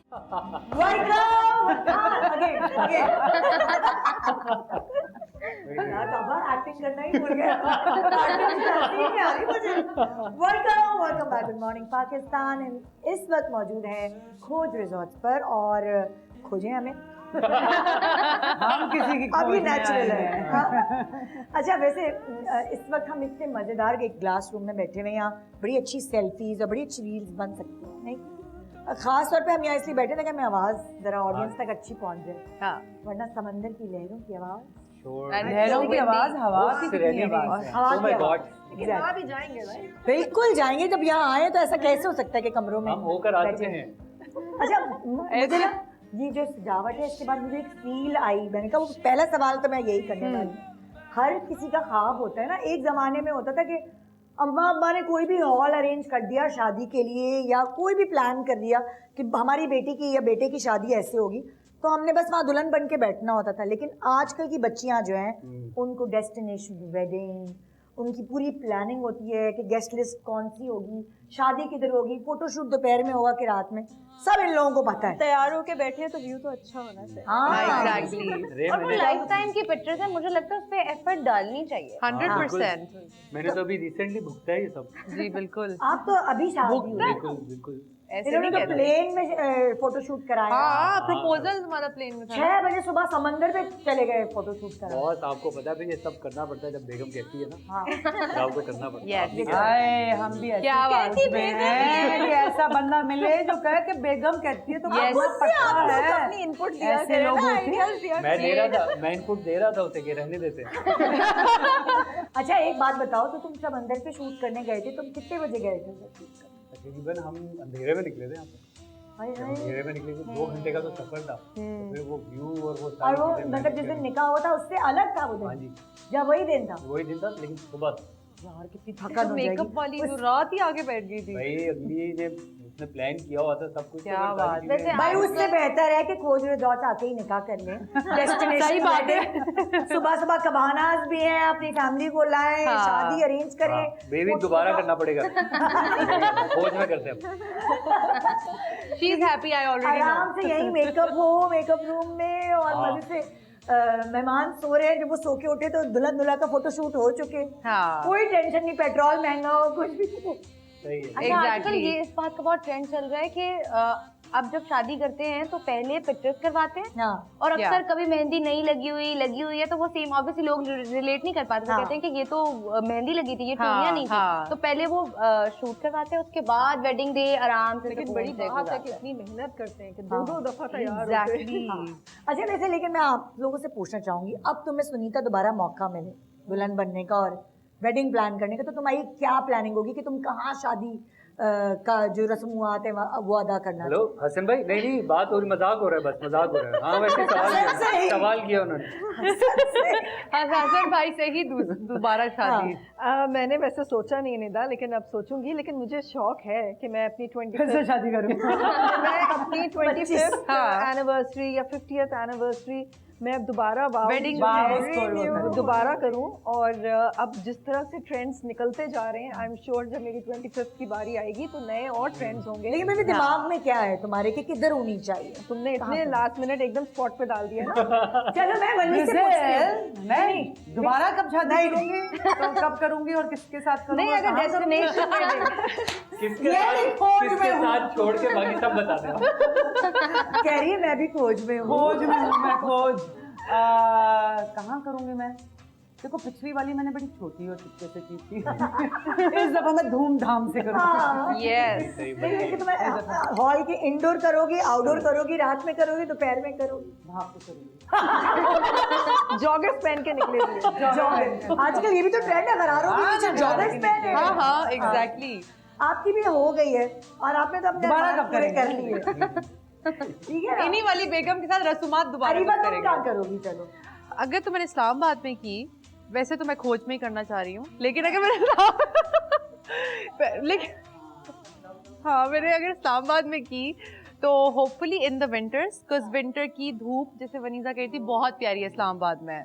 एक्टिंग करना ही भूल गया। Welcome back, good morning Pakistan. इस वक्त मौजूद है खोज रिजॉर्ट्स पर, और खोजें हमें हम किसी की अभी खोज में नेचुरल आए है। हैं। हाँ। अच्छा वैसे इस वक्त हम इतने मजेदार एक ग्लास रूम में बैठे हुए हैं, यहाँ बड़ी अच्छी सेल्फीज और बड़ी अच्छी रील्स बन सकती हैं, नहीं? खास तौर पे हम यहाँ इसलिए बैठे थे कि हमें आवाज जरा ऑडियंस तक अच्छी पहुंच जाए, वरना समंदर की लहरों की आवाज, लहरों की आवाज, हवा की कितनी आवाज। हवा की my आवाज। God. Exactly. भी जाएंगे भाई, बिल्कुल जाएंगे। जब यहाँ आए तो ऐसा कैसे हो सकता है कि कमरों में हम होकर आते बैठे हैं। अच्छा मुझे ना ये जो सजावट है इसके बाद मुझे एक फील आई। मैंने कहा वो पहला सवाल तो मैं यही करने वाली हूँ। हर किसी का ख्वाब होता है ना, एक जमाने में होता था कि अम्मा अब्बा ने कोई भी हॉल अरेंज कर दिया शादी के लिए, या कोई भी प्लान कर दिया कि हमारी बेटी की या बेटे की शादी ऐसे होगी, तो हमने बस वहाँ दुल्हन बन के बैठना होता था। लेकिन आजकल की बच्चियाँ जो हैं उनको डेस्टिनेशन वेडिंग, उनकी पूरी प्लानिंग होती है कि गेस्ट लिस्ट कौन सी होगी, शादी किधर होगी, फोटोशूट दोपहर में होगा कि रात में, सब इन लोगों को पता है। तैयार होके बैठे हैं तो व्यू तो अच्छा होना चाहिए। हाँ Exactly. और वो लाइफ टाइम की पिक्चर्स है, मुझे लगता है उस पे एफर्ट डालनी चाहिए। 100%। मैंने तो अभी रिसेंटली भुगता है ये सब। जी बिल्कुल। आप तो अभी शादी हुई, बिल्कुल बिल्कुल। ऐसे इन्होंने नहीं तो कहते। प्लेन में फोटोशूट कराया। हाँ प्रपोजल हमारा प्लेन में था। 6 बजे सुबह समंदर पे चले गए फोटोशूट कराया। बहुत आपको पता है ये सब करना पड़ता है जब बेगम कहती है ना, हाँ। तो आपको करना पड़ता है। Yes. आपने क्या- हाय हम भी ऐसे क्या बात कहती हैं कि ऐसा बंदा मिले जो कहे कि बेगम कहती है तो Yes. आपको पता आप लोग है। अपनी इनपुट दिया ऐसे करें लोग ना, होते हैं। आइडियाज दिया मैं करें। दे रहा था, मैं इनपुट दे रहा था उसे कि रहने देते हैं। अच्छा एक बात बताओ, तो तुम समंदर पे शूट करने गए थे, तुम कितने बजे गए थे सब शूट करने? तकरीबन हम अंधेरे में निकले थे यहाँ पे। हाय हाय। अंधेरे में निकले थे, 2 घंटे का तो सफर था। फिर वो व्यू और वो और सारी वो चीजें मतलब manage जिस दिन करनी। निकाह हुआ था उससे अलग था वो हाँ दिन, जी, या वही दिन था? वही दिन था, लेकिन सुबह यार कितनी थकान हो मेकअप जाएगी। वाली जो रात ही आगे बैठ गई थी। भाई अगली ने उसने प्लान किया हुआ था सब कुछ। क्या तो सारी बात। चीजें- वैसे भाई उससे बेहतर है कि खोज रिजॉर्ट आके ही निकाह कर लें। डेस्टिनेशन सही बात है। सुबह सुबह कबानाज भी हैं, अपनी फैमिली को लाएं, हाँ। शादी अरेंज करें। हाँ, बेबी दोबारा करना पड़ेगा। खोज में करते हैं। She is happy, I already know. आराम से यही मेकअप हो, मेकअप रूम में, और हाँ। मजे से मेहमान सो रहे हैं, जब वो सो के उठे तो दुल्हन दुल्हा का फोटोशूट हो चुके। हाँ। कोई टेंशन नहीं, पेट्रोल महंगा हो, कुछ भी नहीं। सही है। अच्छा आजकल Exactly. ये इस बात का बहुत ट्रेंड चल रहा है कि अब जब शादी करते हैं तो पहले पिक्चर्स करवाते हैं, हाँ। और अक्सर Yeah. कभी मेहंदी नहीं लगी हुई है तो वो सेम ऑब्वियसली लोग रिलेट नहीं कर पाते, हाँ। तो कहते हैं कि ये तो मेहंदी लगी थी, ये हाँ, टोनिया नहीं थी। हाँ। तो पहले वो शूट करवाते हैं, उसके बाद वेडिंग डे आराम से लेकिन सब बड़ी पहुंच बात है जाता कि इतनी मेहनत करते हैं कि हाँ। 2-2 दफा तैयार होते एग्जैक्टली। अच्छा वैसे लेकिन मैं आप लोगों से पूछना चाहूंगी, अब तुम्हें सुनीता दोबारा मौका मिले दुल्हन बनने का और वेडिंग प्लान करने का, तो तुम्हारी क्या प्लानिंग होगी कि तुम कहाँ शादी का जो रस्मुआत है वो अदा करना? हेलो हसन भाई, नहीं नहीं, बात हो रही, मजाक हो रहा है, बस मजाक हो रहा है। हाँ वैसे सवाल किया उन्होंने। हसन भाई से ही दोबारा शादी। मैंने वैसे सोचा नहीं निदा, लेकिन अब सोचूंगी। लेकिन मुझे शौक है कि मैं अपनी 25th शादी करूँ। मैं अपनी 25th एनिवर्सरी या 50th एनिवर्सरी मैं अब दोबारा Wedding दोबारा करूं। और अब जिस तरह से ट्रेंड्स निकलते जा रहे हैं, आई एम श्योर जब मेरी 25th की बारी आएगी तो नए और ट्रेंड्स होंगे। लेकिन मेरे दिमाग में क्या है तुम्हारे कि किधर होनी चाहिए? तुमने इतने लास्ट मिनट एकदम स्पॉट पे डाल दिया ना। चलो मैं वहीं से पूछती हूँ। मैं दोबारा कब शादी करूंगी, तो कब करूंगी और किसके साथ करूंगी? नहीं, अगर डेस्टिनेशन किसके साथ छोड़ के बाकी सब बता दें। कह रही है मैं भी खोज में हूँ। खोज में हूँ मैं, खोज। कहाँ करूंगी मैं? देखो पिछली वाली मैंने बड़ी छोटी और चुपके से की थी। इस दफा मैं धूमधाम से करूंगी। यस। हॉल के इंडोर करोगी, आउटडोर करोगी, रात में करोगी, दोपहर में करोगी? वहाँ पे करूंगी। जॉगर्स पहन के निकलेगी। आजकल ये भी तो ट्रेंड है, गरारों के नीचे जॉगर्स पहने। हाँ हाँ एग्जैक्टली। आपकी भी हो गई है और आपने तो अपने दोबारा बात कब पूरे कर करेंगे? लिए। ठीक है ना? इन्हीं वाली बेगम के साथ रसूमात दोबारा अरीबा कब तुम क्या करेंगे? करोगी? चलो अगर तो मैंने इस्लामाबाद में की, वैसे तो मैं खोज में ही करना चाह रही हूँ, लेकिन अगर मैंने लेकिन हाँ मैंने अगर इस्लामाबाद में की तो hopefully in the winters, because winter की धूप जैसे वनीजा कही थी बहुत प्यारी है इस्लामाबाद में।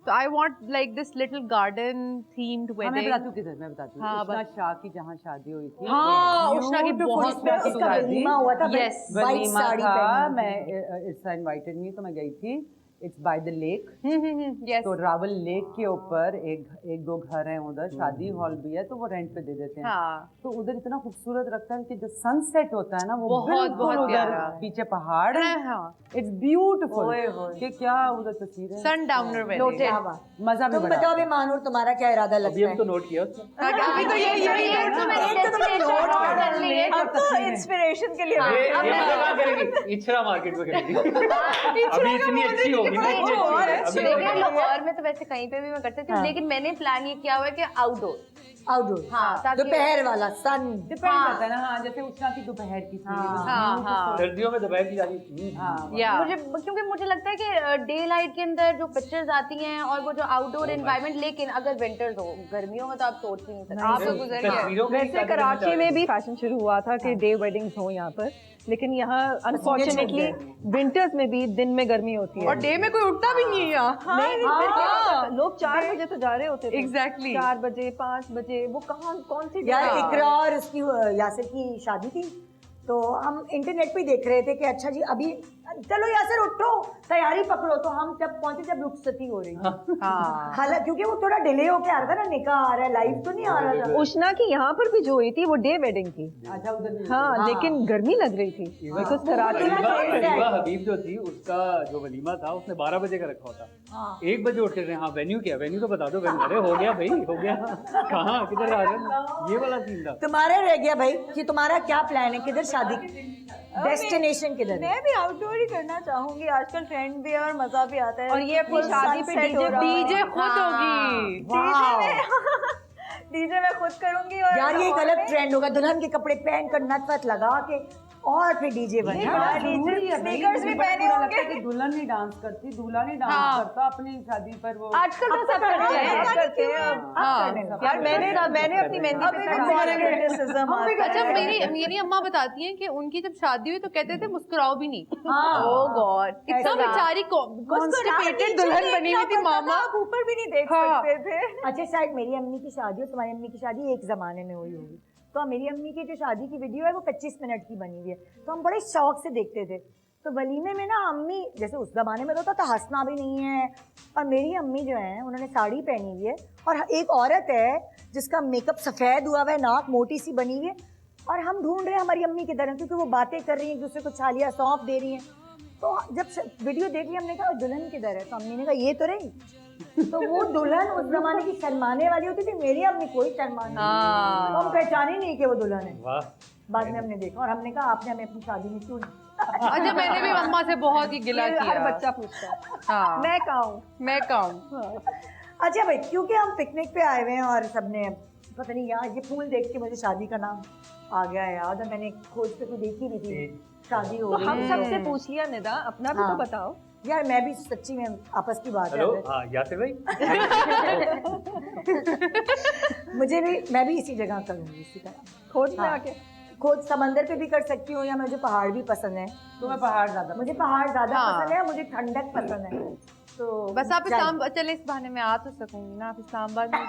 तो I want like this little garden themed मैं वेडिंग। बताती हूँ किधर, मैं बताती हूँ। हाँ, उषा शाह की जहाँ शादी हुई थी। हाँ उषा की बहुत प्यारी उसका वलीमा हुआ था, Yes, वाइट वलीमा साड़ी था। पहनी थी। मैं इट्स इनवाइटेड मी, तो मैं गई थी। It's by the lake. Yes. तो रावल लेक के ऊपर एक दो घर हैं उधर, शादी हॉल भी है, तो वो रेंट पे दे देते हैं। हाँ तो उधर इतना खूबसूरत लगता है कि जो सनसेट होता है ना वो बहुत- बिल्कुल बहुत उधर प्यारा। पीछे पहाड़ है। हाँ इट्स ब्यूटीफुल कि क्या उधर तस्वीरें हैं। सन डाउनर वेडिंग। नोटेड। मजा भी तुम बड़ा बताओ अभी मानूर, तुम्हारा क्या इरादा अभी लगता हम है? तो नोट किया उसने। अभी तो अब तो इंस्पिरेशन के लिए ये जगह करेगी, इचरा मार्केट में करेगी। अभी इतनी अच्छी होगी ना, इतनी अच्छी होगी। लेकिन लाहौर में तो वैसे कहीं पे भी मैं कर सकती हूँ, लेकिन मैंने प्लान ये किया हुआ है कि आउटडोर। आउटडोर, हाँ, ताकि- दोपहर वाला सन। डिपेंड करता है ना। हाँ, जैसे उषा की दोपहर की थी। हाँ सर्दियों में दोपहर की शादी। या क्योंकि मुझे लगता है कि डे लाइट के अंदर जो पिक्चर्स आती हैं और वो जो आउटडोर एनवायरनमेंट, लेकिन अगर विंटर्स हो, गर्मियों में तो आप सोच नहीं सकते। आप तो गुजर गए। तस्वीरों में वैसे कराची में भी फैशन शुरू हुआ था कि डे वेडिंग्स हो यहाँ पर, लेकिन यहाँ अनफॉर्चुनेटली विंटर्स में भी दिन में गर्मी होती है। और डे में कोई उठता भी नहीं है यहाँ। हाँ, लोग 4 बजे तो जा रहे होते थे। Exactly. 4 बजे 5 बजे वो कौन सी यार जगह? इकरा और उसकी यासिर की शादी थी, तो हम इंटरनेट पे देख रहे थे कि अच्छा जी अभी चलो यासिर उठो, तैयारी पकड़ो। तो हम जब पहुंचे जब रुखसती हो रही थी। हाँ हालांकि क्योंकि वो थोड़ा डिले होके आ रहा था ना, निकाह आ रहा है, लाइव तो नहीं आ रहा था। उष्णा की यहाँ पर भी जो हुई थी वो डे वेडिंग थी। अच्छा उधर भी। हाँ, लेकिन गर्मी लग रही थी बिकॉज कराची में वलीमा हबीब जो थी, उसका जो वलीमा था उसने 12 बजे का रखा होता। 1 बजे उठ रहे। हाँ वेन्यू क्या, वेन्यू तो बता दो। वेन्यू अरे हो गया भाई, हो गया। कहाँ किधर आ रहे? ये वाला सीन था। तुम्हारा रह गया भाई कि तुम्हारा क्या प्लान है, किधर शादी, डेस्टिनेशन किधर है? मैं भी आउटडोर ही करना चाहूंगी। आजकल ट्रेंड भी है और मजा भी आता है। और ये अपनी शादी पे डीजे खुद होगी। डीजे मैं खुद करूंगी। और यार ये एक अलग ट्रेंड होगा, दुल्हन के कपड़े पहन कर नथ वथ लगा के और फिर डीजे बजा। स्पीकर्स भी पहने होंगे। कि दुल्हन नहीं डांस करती, दूल्हा नहीं डांस करता अपनी शादी पर। वो आजकल तो सब करते हैं। यार मैंने अपनी मेहंदी पे अच्छा मेरी अम्मा बताती हैं कि उनकी जब शादी हुई तो कहते थे मुस्कुराओ भी नहीं। ओह गॉड, इतना बेचारी कॉन्स्टिपेटेड दुल्हन बनी हुई थी मामा, ऊपर भी नहीं देख हाँ। सकते थे। अच्छा शायद मेरी अम्मी की शादी और तुम्हारी अम्मी की शादी एक जमाने में हुई होगी, तो मेरी अम्मी की जो शादी की वीडियो है वो 25 मिनट की बनी हुई है, तो हम बड़े शौक से देखते थे। तो वलीमे में ना अम्मी, जैसे उस जमाने में होता था हंसना भी नहीं है, और मेरी अम्मी जो है उन्होंने साड़ी पहनी हुई है और एक औरत है जिसका मेकअप सफ़ेद हुआ हुआ है, नाक मोटी सी बनी हुई है, और हम ढूंढ रहे हैं हमारी अम्मी किधर है, क्योंकि वो बातें कर रही हैं, एक दूसरे को छालिया सौंप दे रही हैं। तो जब वीडियो देख ली हमने कहा दुल्हन किधर है, तो अम्मी ने कहा ये तो रही। तो वो दुल्हन उस जमाने की शर्माने वाली होती थी, मेरी अम्मी कोई शर्माने नहीं, तो हम पहचाने ही नहीं कि वो दुल्हन है। बाद में हमने देखा और हमने कहा आपने हमें अपनी शादी में क्यों अच्छा मैंने भी अम्मा से बहुत ही गिला किया। हर बच्चा पूछता है हाँ मैं कहाँ हूँ। मैं कहूँ अच्छा भाई, क्योंकि हम पिकनिक पे आए हुए हैं और सबने पता नहीं यार ये फूल देख के मुझे शादी का नाम आ गया है याद, और मैंने खोज पे तो देखी नहीं थी शादी हो तो रही हम है। सबसे पूछ लिया निदा, अपना भी हाँ। तो बताओ। यार मैं भी सच्ची में आपस की बात हेलो है, हाँ यासिर भाई मुझे भी, मैं भी इसी जगह करूँगी इसी तरह खोज में हाँ। आके खोज समंदर पे भी कर सकती हूँ, या मुझे पहाड़ भी पसंद है। तुम्हें पहाड़ ज्यादा मुझे पहाड़ ज्यादा हाँ। पसंद है, मुझे ठंडक पसंद है। तो बस आप चल। इस्लाम चले, इस बहाने में आ तो सकूंगी ना, आप इस्लामाबाद में।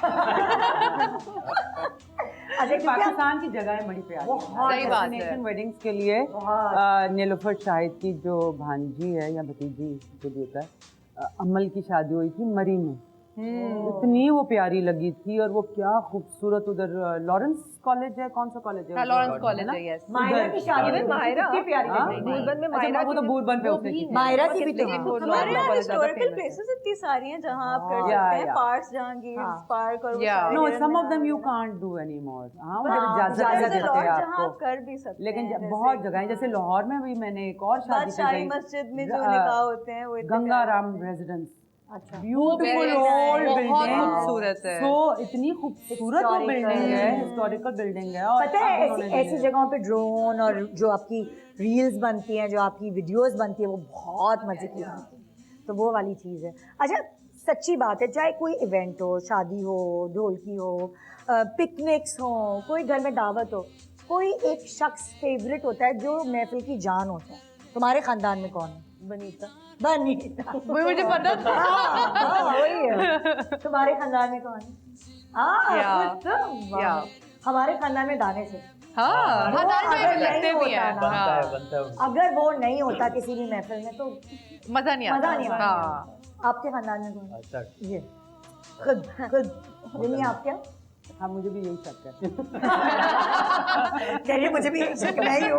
अच्छा क्योंकि हम- पाकिस्तान की जगह है बड़ी प्यारी। सही बात है। डेस्टिनेशन वेडिंग्स के लिए बहुत। नीलोफर शाहिद की जो भांजी है या भतीजी जो भी होता है, अमल की शादी हुई थी मरी में। इतनी वो प्यारी लगी थी, और वो क्या खूबसूरत उधर लॉरेंस कॉलेज है, कौन सा कॉलेज है? हाँ, लॉरेंस कॉलेज है, yes। मायरा की शादी में मायरा कितनी प्यारी हाँ? लग रही थी। बूरबन में अच्छा, मायरा वो तो बूरबन पे उसने की थी। मायरा की भी कितनी तो वो हमारे लॉरेंस यहाँ कॉलेज ज्यादा हिस्टोरिकल famous है। प्लेसेस इतनी सारी हैं जहाँ आप कर Yeah, सकते हैं, yeah. पार्क्स जहाँ गिव्स पार्क और वो Yeah. सारे No, जगह some में of them you आप- can't do anymore. हाँ, वो हाँ, इजाजत इजाजत देते There's a lot हैं जहाँ आप आपको। कर भी सकते लेकिन हैं, जैसे- बहुत जगह है, जैसे लाहौर में भी मैंने एक और शादी पे बादशाही गई, मस्जिद में जो निकाह होते हैं वो इतने गंगाराम रेजिडेंस, अच्छा ब्यूटीफुल very ओल्ड nice, बहुत बिल्डिंग, खूबसूरत है। सो इतनी खूबसूरत वो Historical। बिल्डिंग है, हिस्टोरिकल बिल्डिंग है। और पता है अब ऐसी उन्होंने दी ऐसी है। जगहों पे ड्रोन और जो आपकी रील्स बनती हैं, जो आपकी वीडियोस बनती है, वो बहुत मजे की बनती है। तो वो वाली चीज़ है। अच्छा सच्ची बात है, चाहे कोई इवेंट हो, शादी हो, ढोलकी हो, पिकनिक्स हो, कोई घर में दावत हो, कोई एक शख्स फेवरेट होता है जो महफिल की जान होता है। तुम्हारे खानदान में कौन है? बनीता। बनीता। वो मुझे पता था। हाँ, वही है। तुम्हारे खानदान में कौन है? हाँ, या, खुद तो, वाह। या। हमारे खानदान में दानिश है। हाँ, वो खानदान अगर में लगते नहीं भी हैं। होता ना, हाँ, बनता है अगर वो नहीं होता किसी भी महफिल में तो मजा नहीं आता। मजा नहीं आता। हाँ। आपके खानदान में कौन है? अच्छा ये खुद विनी, आप क्या? हाँ, मुझे भी यही शक है। कह रही है, मुझे भी शक नहीं हो।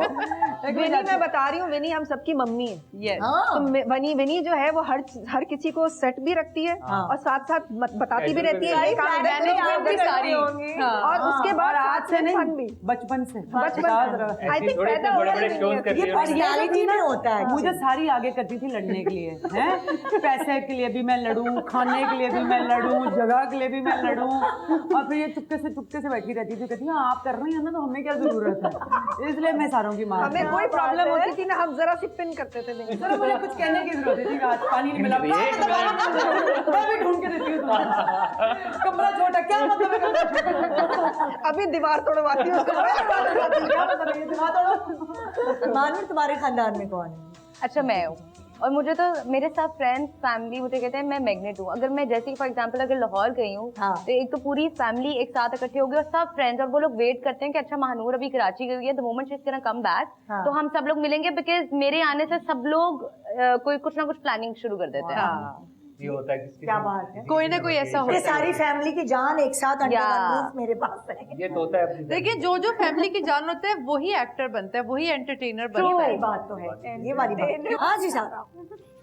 विनी मैं बता रही हूँ, विनी हम सबकी मम्मी है। Yes। हाँ। तो विनी जो है वो हर किसी को सेट भी रखती है और साथ साथ बताती भी रहती है ये काम मैंने भी सारी हाँ। और उसके बाद आज से फन नहीं, भी बचपन से आई थिंक थोड़े पैदा हो बड़े गया बड़े शोज कर ये दिए पर्सनैलिटी में होता है। मुझे सारी आगे करती थी लड़ने के लिए, हैं? पैसे के लिए भी मैं लड़ूं, खाने के लिए भी मैं लड़ूं, जगह के लिए भी मैं लड़ूं, और फिर ये चुपके से बैठी रहती थी, कहती हाँ आप कर रही हैं ना तो हमें क्या जरूरत है, इसलिए मैं सारों की माँ। हमें कोई प्रॉब्लम होती थी ना, हम जरा सी पिन करते थे विनी। चलो मुझे कुछ कहने की जरूरत थी, आज पानी नहीं मिला, मैं भी ढूंढ के देती हूँ तुम्हें। कमरा छोटा, क्या मतलब है कमरा छोटा? अभी दीवार तोड़वाती हूँ उसको। क्या मतलब है ये दिमाग तोड़ो? मानूर, तुम्हारे खानदान में कौन है? अच्छा मैं हूँ, और मुझे तो मेरे साथ फ्रेंड्स फैमिली मुझे कहते हैं मैं मैग्नेट हूँ। अगर मैं जैसे फॉर एग्जांपल अगर लाहौर गई हूँ हाँ। तो एक तो पूरी फैमिली एक साथ इकट्ठे हो गई और सब फ्रेंड्स, और वो लोग वेट करते हैं कि अच्छा महानूर अभी कराची गई है, the moment she is gonna come back हाँ। तो हम सब लोग मिलेंगे, बिकॉज मेरे आने से सब लोग कोई कुछ ना कुछ प्लानिंग शुरू कर देते हैं। ये होता है किसकी क्या बात है। कोई ना कोई ऐसा ये होता है। सारी फैमिली की जान एक साथ अंडर या। वन रूफ मेरे पास है। ये तो होता है अपनी देखिए जो फैमिली की जान होता है वही एक्टर बनता है, वही एंटरटेनर ये बनता वाली है। बात तो है, ये वाली बात। हाँ जी सारा,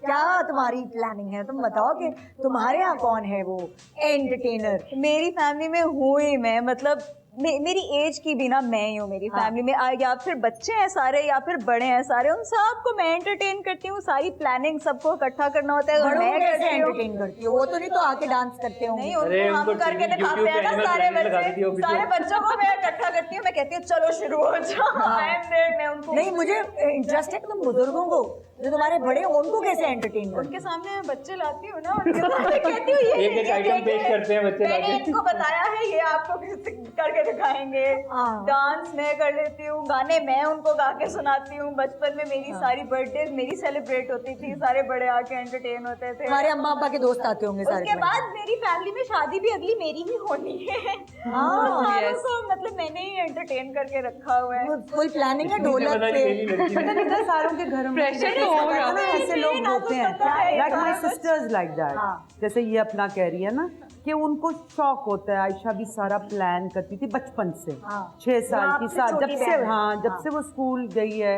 क्या तुम्हारी प्लानिंग है? तुम बताओ कि तुम्हारे यहाँ कौन है वो एंटरटेनर? मेरी फैमिली में हूँ ही मैं, मतलब मेरी एज की भी ना मैं ही हूँ मेरी फैमिली में, या फिर बच्चे हैं सारे या फिर बड़े हैं सारे, उन सबको मैं एंटरटेन करती हूँ। सारी प्लानिंग सबको इकट्ठा करना होता है, और बड़ों मैं को कैसे करती हूँ। एंटरटेन करती हो? वो तो नहीं तो आके डांस करते होंगे। नहीं, अरे, उनको हम उनको करके YouTube दिखाते हैं ना पे सारे animal लगा देती हो बच्चे, video। सारे बच्चों को मैं इकट्ठा करती हूँ। मैं कहती हूँ चलो शुरू हो जाओ, आई एम देयर। मैं उनको नहीं, मुझे इंटरेस्ट है कि तुम बुजुर्गों को जो तुम्हारे बड़े हैं, उनको कैसे एंटरटेन करते उनके सामने मैं बच्चे लाती हूँ ना, उनके सामने कहती हूँ ये एक आइटम पेश करते हैं बच्चे मैंने लाके। इनको बताया है, ये आपको कैसे करके दिखाएंगे। हाँ। डांस मैं कर लेती हूँ, गाने मैं उनको गा के सुनाती हूँ। बचपन में मेरी सारी बर्थडे मेरी सेलिब्रेट होती थी, सारे बड़े आके एंटरटेन होते थे। तुम्हारे अम्मा अब्बा के दोस्त आते होंगे सारे उसके तुम्हारे। बाद मेरी फैमिली में शादी भी अगली मेरी ही होनी है। हाँ, तो सारों yes। को मतलब मैंने ही एंटरटेन करके रखा हुआ है। फुल प्लानिंग है ढोलक पता नहीं पे। मेरी लड़की पता नहीं इधर सारों के घरों में Pressure तो होगा। ना ऐसे लोग नहीं, ना होते तो हैं, पता है, लाइक माय हाँ, बस- सिस्टर्स लाइक दैट। हाँ। जैसे ये अपना कह रही है ना कि उनको शौक होता है, आयशा भी सारा प्लान करती थी बचपन से, हाँ। 6 साल वो की आपसे साथ छोटी जब से, बहन है। हाँ जब हाँ। से वो स्कूल गई है,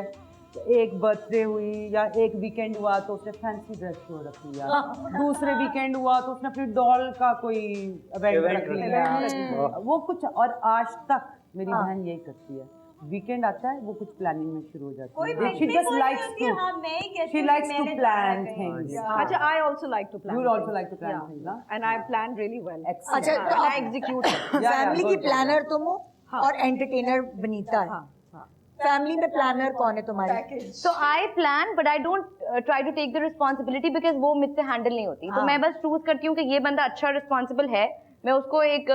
एक बर्थडे हुई या एक वीकेंड हुआ तो उसने फैंसी ड्रेस शो रख लिया, दूसरे वीकेंड हुआ तो उसने अपनी डॉल का कोई इवेंट रख लिया, वो कुछ। और आज तक मेरी बहन यही करती है, वीकेंड आता है वो कुछ प्लानिंग में शुरू हो जाती कोई है। picnic She just बोली likes होती है, to. हाँ, मैं ही कहती She हूँ likes कि to मैंने plan जाना है things. कहीं। अच्छा, I also like to plan. You would also things. like to plan Yeah. things, huh? And I plan really well. Excellent. अच्छा, And तो I execute. फैमिली की good. प्लानर तुम हो और एंटरटेनर बनीता है। फैमिली में प्लानर कौन है तुम्हारी? So I plan, but I don't try to take the responsibility because वो मुझसे हैंडल नहीं होती। तो मैं बस चूज करती हूँ कि ये बंदा अच्छा रिस्पॉन्सिबल है, मैं उसको एक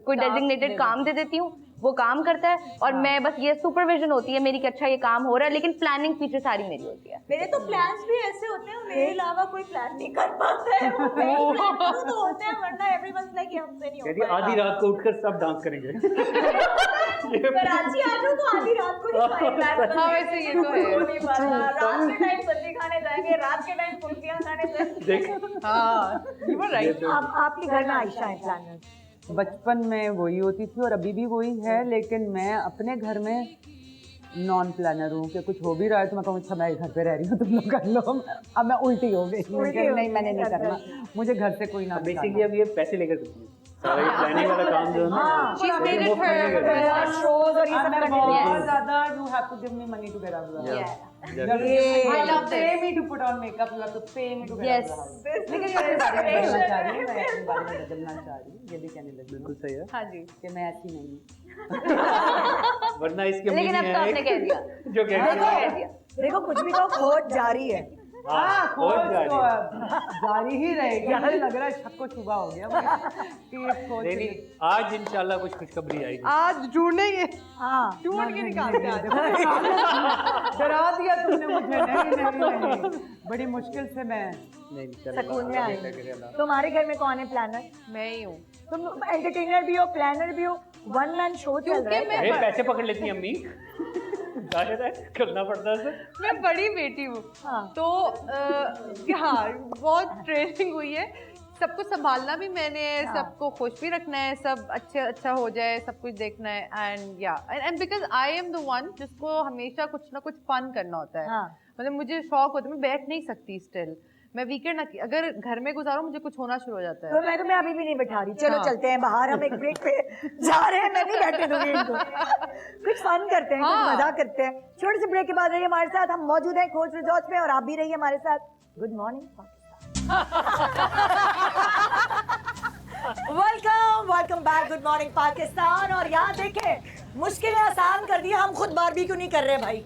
कोई डेजिग्नेटेड काम दे देती हूँ, वो काम करता है और मैं बस ये सुपरविजन होती है मेरी कि अच्छा ये काम हो रहा है, लेकिन प्लानिंग पीछे सारी मेरी होती है। मेरे तो प्लान्स भी ऐसे होते हैं, मेरे अलावा कोई प्लान नहीं कर पाता है। वो मैं ही plan करूं तो होते हैं, वरना एवरीवनस लाइक ये हमसे नहीं हो कहती आधी रात को उठकर सब डांस करेंगे। कराची आ जाओ तो आधी रात को ही सारे प्लान बनते हैं। हाँ, वैसे ये तो है। नहीं पता, रात के टाइम सब्जी खाने जाएंगे, रात के टाइम कुल्फियां खाने जाएंगे। देख हाँ, you were right. आप आपके घर में आयशा है प्लानर? बचपन में वही होती थी और अभी भी वही है, लेकिन मैं अपने घर में नॉन प्लानर हूँ कि कुछ हो भी रहा है तो मैं कहूँ अच्छा मैं घर पे रह रही हूँ, तुम लोग कर लो। अब मैं उल्टी हो गई, नहीं मैंने नहीं करना, मुझे घर से कोई ना बेसिकली अब ये पैसे लेकर करती है सारा ये प्लानिंग वाला काम जो है ना, She's made it मुफ्त में नहीं करती। her. शोज और ये सब मैं करने बहुत ज़्यादा you have to give me money to get out of the house. I love pay this. me to put on makeup, you have to pay me to get Yes. out of the house. लेकिन मैं अपने बारे में बदलना चाह रही हूँ, मैं अपने बारे में बदलना चाह रही हूँ, ये भी कहने लगी बिल्कुल सही है, हाँ जी। कि मैं ऐसी नहीं हूँ। वरना इसकी अम्मी लेकिन अब है तो आपने एक कह दिया। जो कहती है देखो कुछ भी कहो खोज जारी है। हाँ, खोज खोज जारी तो है। अब जारी ही रहेगी। मुझे लग रहा है शक को छुपा हो गया कि ये खोज नहीं नहीं, आज इंशाल्लाह कुछ खुशखबरी आएगी। आज ढूंढने ही हाँ ढूंढ के निकालते हैं आज। डरा दिया तुमने मुझे। नहीं बड़ी मुश्किल से मैं नहीं सकून में आई। तुम्हारे घर में कौन है प्लानर? मैं ही हूँ, तुम एंटरटेनर भी हो, प्लानर भी हो, वन मैन शो चल रहा है। अरे पैसे पकड़ लेती है अम्मी, जाहिर है करना पड़ता है। मैं बड़ी बेटी हूँ। हाँ। तो हाँ, बहुत ट्रेनिंग हुई है, सबको संभालना भी मैंने, सबको खुश भी रखना है, सब अच्छा हो जाए, सब कुछ देखना है। एंड या and because I am the one जिसको हमेशा कुछ ना कुछ फन करना होता है। हाँ। मतलब मुझे शौक होता है, मैं बैठ नहीं सकती स्टिल, मैं वीकेंड अगर घर में गुजारूं मुझे कुछ होना शुरू हो जाता है। तो मैं तुम्हें अभी भी नहीं बैठा रही। चलो हाँ। चलते हैं बाहर, हम एक ब्रेक पे जा रहे हैं। मैं नहीं बैठने दूंगी इनको। कुछ फन करते हैं, कुछ हाँ। मजा करते हैं। छोटे से ब्रेक के बाद रहिए हमारे साथ, हम मौजूद हैं खोज रिजॉर्ट में और आप भी रहिए हमारे साथ। Good morning welcome back, good morning Pakistan. और यहाँ देखें मुश्किलें आसान कर दी, हम खुद बारबेक्यू नहीं कर रहे भाई।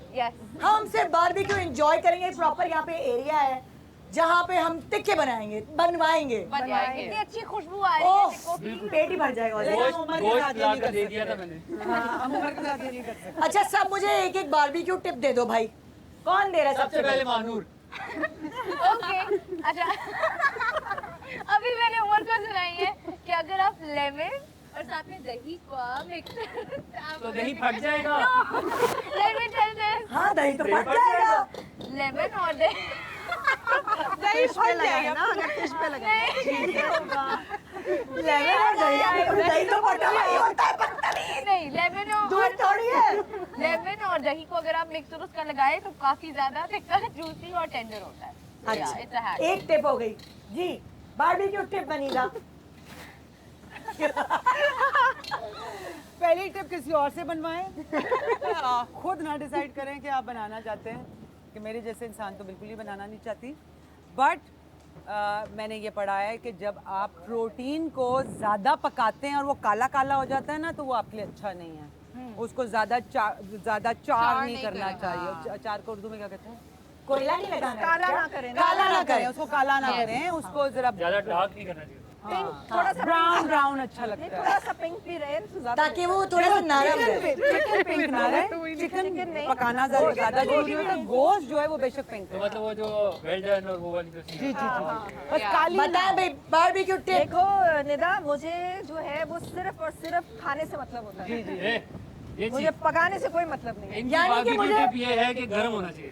हम सिर्फ बारबेक्यू एंजॉय करेंगे। प्रॉपर यहाँ पे एरिया है जहाँ पे हम टिक्के बनवाएंगे। इतनी अच्छी खुशबू आ रही ओह, है। पेट ही भर जाएगा। गोश्त ला कर दे दिया था मैंने। अच्छा सब मुझे एक एक बारबेक्यू टिप दे दो भाई। कौन दे रहा है सबसे पहले मानूर। ओके, अच्छा अभी मैंने उमर को सुनाई है कि अगर आप लेमन और साथ में दही को आप तो दही फट जाएगा। हाँ दही तो फट जाएगा। लेमन और दही दही फट जाएगा ना अगर फिश पे लगा। लेमन और दही तो फटा ही होता है, पता नहीं। नहीं, लेमन और दूध थोड़ी है। लेमन और दही को अगर आप मिक्स और उसका लगाए तो काफी ज्यादा थिकर, जूसी और टेंडर होता है। अच्छा, इट्स अ हैक। एक टिप हो गई जी। Barbecue tip बनीगा। पहली टिप किसी और से बनवाएं। खुद ना डिसाइड करें कि आप बनाना चाहते हैं, कि मेरे जैसे इंसान तो बिल्कुल ही बनाना नहीं चाहती। बट मैंने ये पढ़ा है कि जब आप प्रोटीन को ज़्यादा पकाते हैं और वो काला काला हो जाता है ना, तो वो आपके लिए अच्छा नहीं है। उसको ज़्यादा चार नहीं करना चाहिए। चार को उर्दू में क्या कहते हैं? कोयला नहीं लगाना है। काला ना करें, काला ना करें। उसको काला ना करें, उसको जरा ज्यादा डार्क नहीं करना चाहिए। थोड़ा सा ब्राउन अच्छा लगता है, थोड़ा सा पिंक भी रहे तो ज्यादा ताकि वो थोड़ा सा नरम रहे। चिकन पिंक ना रहे। चिकन पकाना ज्यादा जरूरी होता है। गोश्त जो है वो बेशक पिंक तो मतलब वो जो वेल डन और वो वाली जो चीज़ है। बस काली बताएं भाई बारबेक्यू टिप। देखो निदा, मुझे जो है वो सिर्फ और सिर्फ खाने से मतलब होता है। ये मुझे पकाने से कोई मतलब नहीं है। इनकी यानी कि बाकी मुझे- टिप ये है कि गर्म होना चाहिए।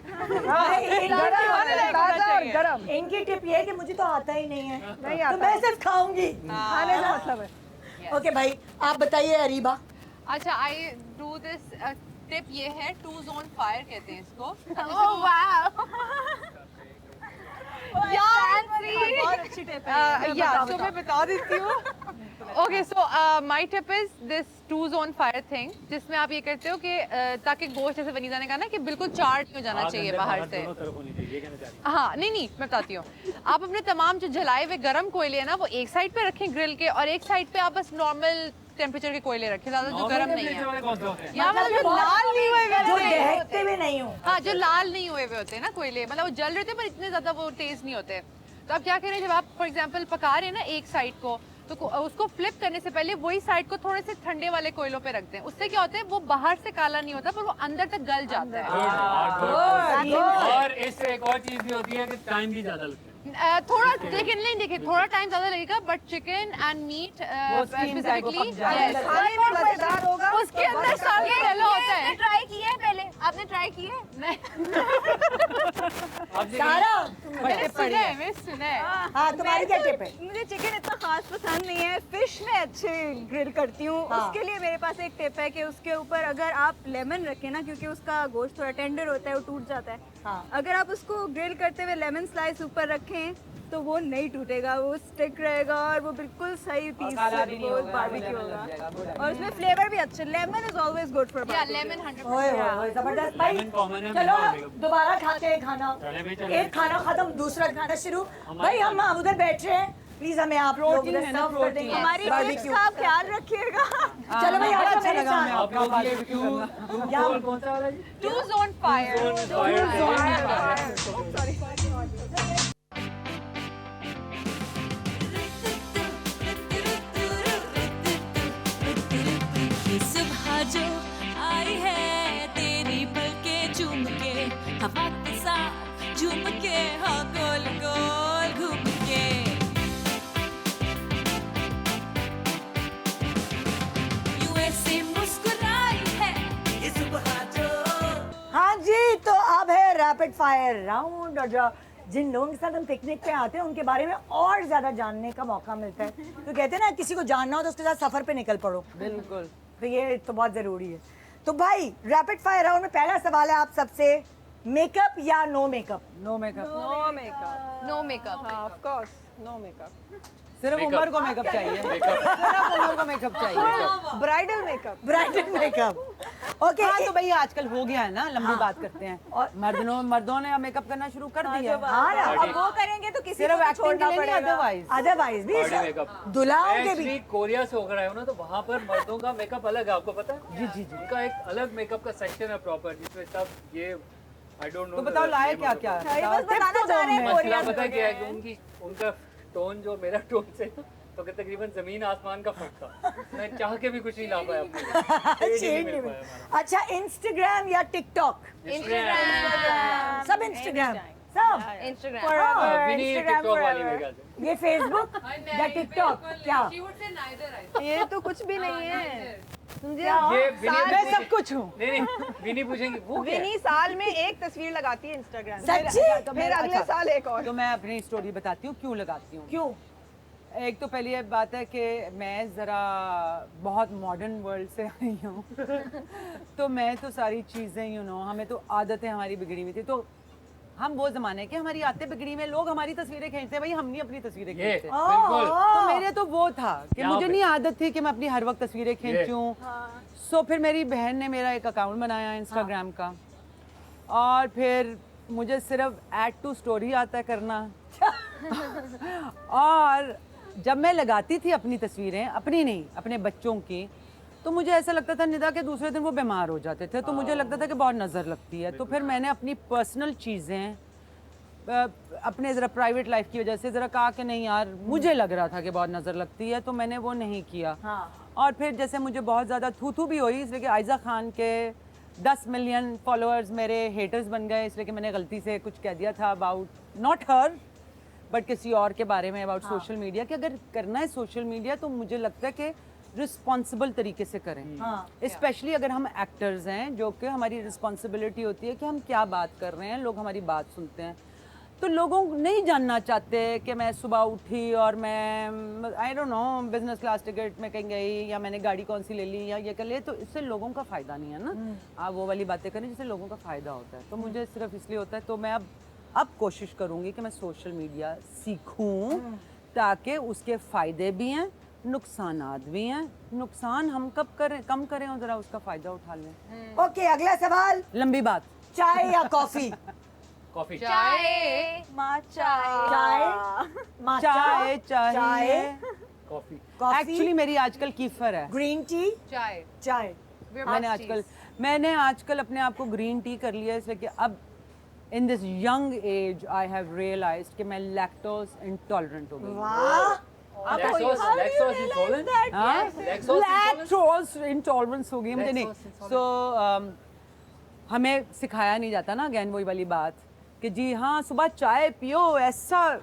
ताजा और गरम इनकी टिप ये है कि मुझे तो आता ही नहीं है, नहीं तो आता। मैं सिर्फ खाऊंगी। खाने से मतलब है। ओके भाई आप बताइए अरीबा। अच्छा, आई डू दिस टिप, ये है 2 on fire कहते हैं इसको। ओह वाओ, बहुत अच्छी टिप है। या तो मैं बता देती हूँ। Okay so my tip is this 2 zone fire thing, जिसमें आप ये करते हो कि ताकि गोश्त, जैसे वनीजा ने कहा ना, कि बिल्कुल चार्ट नहीं हो जाना चाहिए बाहर से। हाँ नहीं मैं बताती हूँ। आप अपने तमाम जो जलाए हुए गर्म कोयले हैं ना, वो एक साइड पे रखें ग्रिल के, और एक साइड पे आप बस नॉर्मल टेम्परेचर के कोयले रखें, ज्यादा जो गर्म नहीं है। या मतलब जो लाल नहीं हुए जो हुए, दहकते हुए नहीं हो। हाँ जो लाल नहीं हुए हुए होते हैं ना कोयले, मतलब वो जल रहे थे पर इतने ज्यादा वो तेज नहीं होते। तो आप क्या करें, जब आप फॉर एग्जांपल पका रहे हैं ना एक साइड को, तो उसको फ्लिप करने से पहले वही साइड को थोड़े से ठंडे वाले कोयलों पे रख दें। उससे क्या होता है, वो बाहर से काला नहीं होता पर वो अंदर तक गल जाता है। और इससे एक और चीज भी होती है कि टाइम भी ज्यादा लगता है। थोड़ा लेकिन नहीं, देखिए थोड़ा टाइम ज्यादा लगेगा, but chicken and meat specifically उसके अंदर सारा होता है। ट्राई किया है पहले? आपने ट्राई किया है? सारा मैंने सुना है। हाँ, तुम्हारी क्या टिप है? मुझे चिकन इतना खास पसंद नहीं है, फिश में अच्छे ग्रिल करती हूँ। उसके लिए मेरे पास एक टिप है कि उसके ऊपर अगर आप लेमन रखें ना, क्योंकि उसका गोश्त थोड़ा टेंडर होता है, वो टूट जाता है। अगर आप उसको ग्रिल करते हुए लेमन स्लाइस ऊपर रखें तो वो नहीं टूटेगा, वो स्टिक रहेगा और वो बिल्कुल सही पीस बारबेक्यू होगा। और उसमें फ्लेवर भी अच्छा। Lemon is always good for lemon 100%। ओए जबरदस्त भाई। चलो दोबारा खाते हैं खाना। एक खाना खत्म, दूसरा खाना शुरू। भाई हम उधर बैठ रहे हैं, प्लीज हमें आप लोग उधर सर्व कर देंगे। हमारी टिप्स का आप ख्याल रखिएगा। चलो भाई आ जाओ मेरे साथ। आप लोग ये कौन सा वाला जी? 2 zone fire। सुबह जो आई है तेरी पलकें चूम के, हवा के साथ झूम के, हाँ गोल गोल घूम के। यूं ऐसे मुस्कुराई है ये सुबह जो। हाँ जी, तो अब है रैपिड फायर राउंड, और जो जिन लोगों के साथ हम पिकनिक पे आते हैं उनके बारे में और ज्यादा जानने का मौका मिलता है। तो कहते हैं ना, किसी को जानना हो तो उसके साथ सफर पे निकल पड़ो। बिल्कुल। तो ये तो बहुत जरूरी है। तो भाई रैपिड फायर राउंड में पहला सवाल है आप सबसे, मेकअप या no makeup? No makeup. No makeup. No makeup. हाँ, ऑफ कोर्स नो मेकअप। सिर्फ उमर को मेकअप चाहिए। सिर्फ उमर को मेकअप चाहिए। Bridal makeup. Bridal makeup. Okay. हाँ तो भाई आजकल हो गया है ना, लंबी बात करते हैं। और मर्दों ने मेकअप करना शुरू कर दिया। हाँ ना, अब वो करेंगे तो किसी सिर्फ को एक्टिंग के छोड़ना लिए नहीं, पड़ेगा। अदरवाइज भी बॉडी मेकअप। दुल्हाओं के भी। एक्चुअली कोरिया से होकर आए हो ना, तो वहाँ पर मर्दों का मेकअप अलग है, आपको पता है? जी जी जी। उनका एक अलग मेकअप का सेक्शन है प्रॉपर, जिसमें सब ये आई डोंट नो। तो बताओ लाए क्या क्या? ये बस बताना चाह रहे हैं मसला कोरिया पता क्या है कि उनका टोन जो मेरा टोन से तो तकरीबन जमीन आसमान का फर्क था। मैं चाह के भी कुछ नहीं ला पाया अपने लिए। अच्छा, इंस्टाग्राम या टिकटॉक? इंस्टाग्राम। सब इंस्टाग्राम, सब Instagram। विनी टिकटॉक वाली मेरे ख्याल से। ये फेसबुक या टिकटॉक क्या? ये तो कुछ भी नहीं है। ये मैं सब कुछ हूँ। नहीं विनी पूछेंगे वो क्या है? विनी साल में एक तस्वीर लगाती है इंस्टाग्राम। सच्ची? फिर अगले साल एक और। तो मैं अपनी स्टोरी बताती हूँ क्यों लगाती हूँ। क्यों? एक तो पहली ये बात है कि मैं ज़रा बहुत मॉडर्न वर्ल्ड से आई हूँ। तो मैं तो सारी चीज़ें हमें तो आदतें हमारी बिगड़ी हुई थी। तो हम वो ज़माने के, हमारी आदतें बिगड़ी में लोग हमारी तस्वीरें खींचते हैं, भाई हम नहीं अपनी तस्वीरें ये खींचते। बिल्कुल। तो मेरे तो वो था कि यहाँ मुझे पे। नहीं आदत थी कि मैं अपनी हर वक्त तस्वीरें खींचूं। सो फिर मेरी बहन ने मेरा एक अकाउंट बनाया इंस्टाग्राम का, और फिर मुझे सिर्फ ऐड टू स्टोरी आता है करना। और जब मैं लगाती थी अपनी तस्वीरें, अपनी नहीं अपने बच्चों की, तो मुझे ऐसा लगता था निदा के दूसरे दिन वो बीमार हो जाते थे, तो मुझे लगता था कि बहुत नज़र लगती है। तो फिर मैंने अपनी पर्सनल चीज़ें अपने ज़रा प्राइवेट लाइफ की वजह से ज़रा कहा कि नहीं यार, मुझे लग रहा था कि बहुत नज़र लगती है, तो मैंने वो नहीं किया। और फिर जैसे मुझे बहुत ज़्यादा थू भी हुई, इसलिए कि आयज़ा खान के 10 मिलियन फॉलोअर्स मेरे हेटर्स बन गए, इसलिए कि मैंने गलती से कुछ कह दिया था अबाउट नॉट हर बट किसी और के बारे में, अबाउट सोशल मीडिया। कि अगर करना है सोशल मीडिया तो मुझे लगता है कि रिस्पॉन्सिबल तरीके से करें। स्पेशली अगर हम एक्टर्स हैं, जो कि हमारी रिस्पॉन्सिबिलिटी होती है कि हम क्या बात कर रहे हैं, लोग हमारी बात सुनते हैं। तो लोगों नहीं जानना चाहते कि मैं सुबह उठी और मैं I don't know business class ticket में कहीं गई, या मैंने गाड़ी कौन सी ले ली, या ये कर लिया। तो इससे लोगों का फ़ायदा नहीं है ना। आप वो वाली बातें करें जिससे लोगों का फ़ायदा होता है। तो मुझे सिर्फ इसलिए होता है। तो मैं अब कोशिश करूँगी कि मैं सोशल मीडिया सीखूँ, ताकि उसके फ़ायदे भी हैं नुकसानात भी हैं, नुकसान हम कम करें और जरा उसका फायदा उठा लें। ओके, अगला सवाल, लंबी बात। चाय या कॉफी? कॉफी। चाय, चाय चाहिए। कॉफी। कॉफी, एक्चुअली मेरी आजकल कीफर है। ग्रीन टी, चाय। चाय। मैंने आजकल अपने आप को ग्रीन टी कर लिया, इसलिए कि अब in this young age I have realized कि मैं लैक्टोज इंटॉलरेंट हो गई। वाह, लैक्टोज इंटॉलरेंस हो गई मुझे। नहीं, सो हमें सिखाया नहीं जाता ना, अगेन वही वाली बात कि जी हाँ सुबह चाय पियो, ऐसा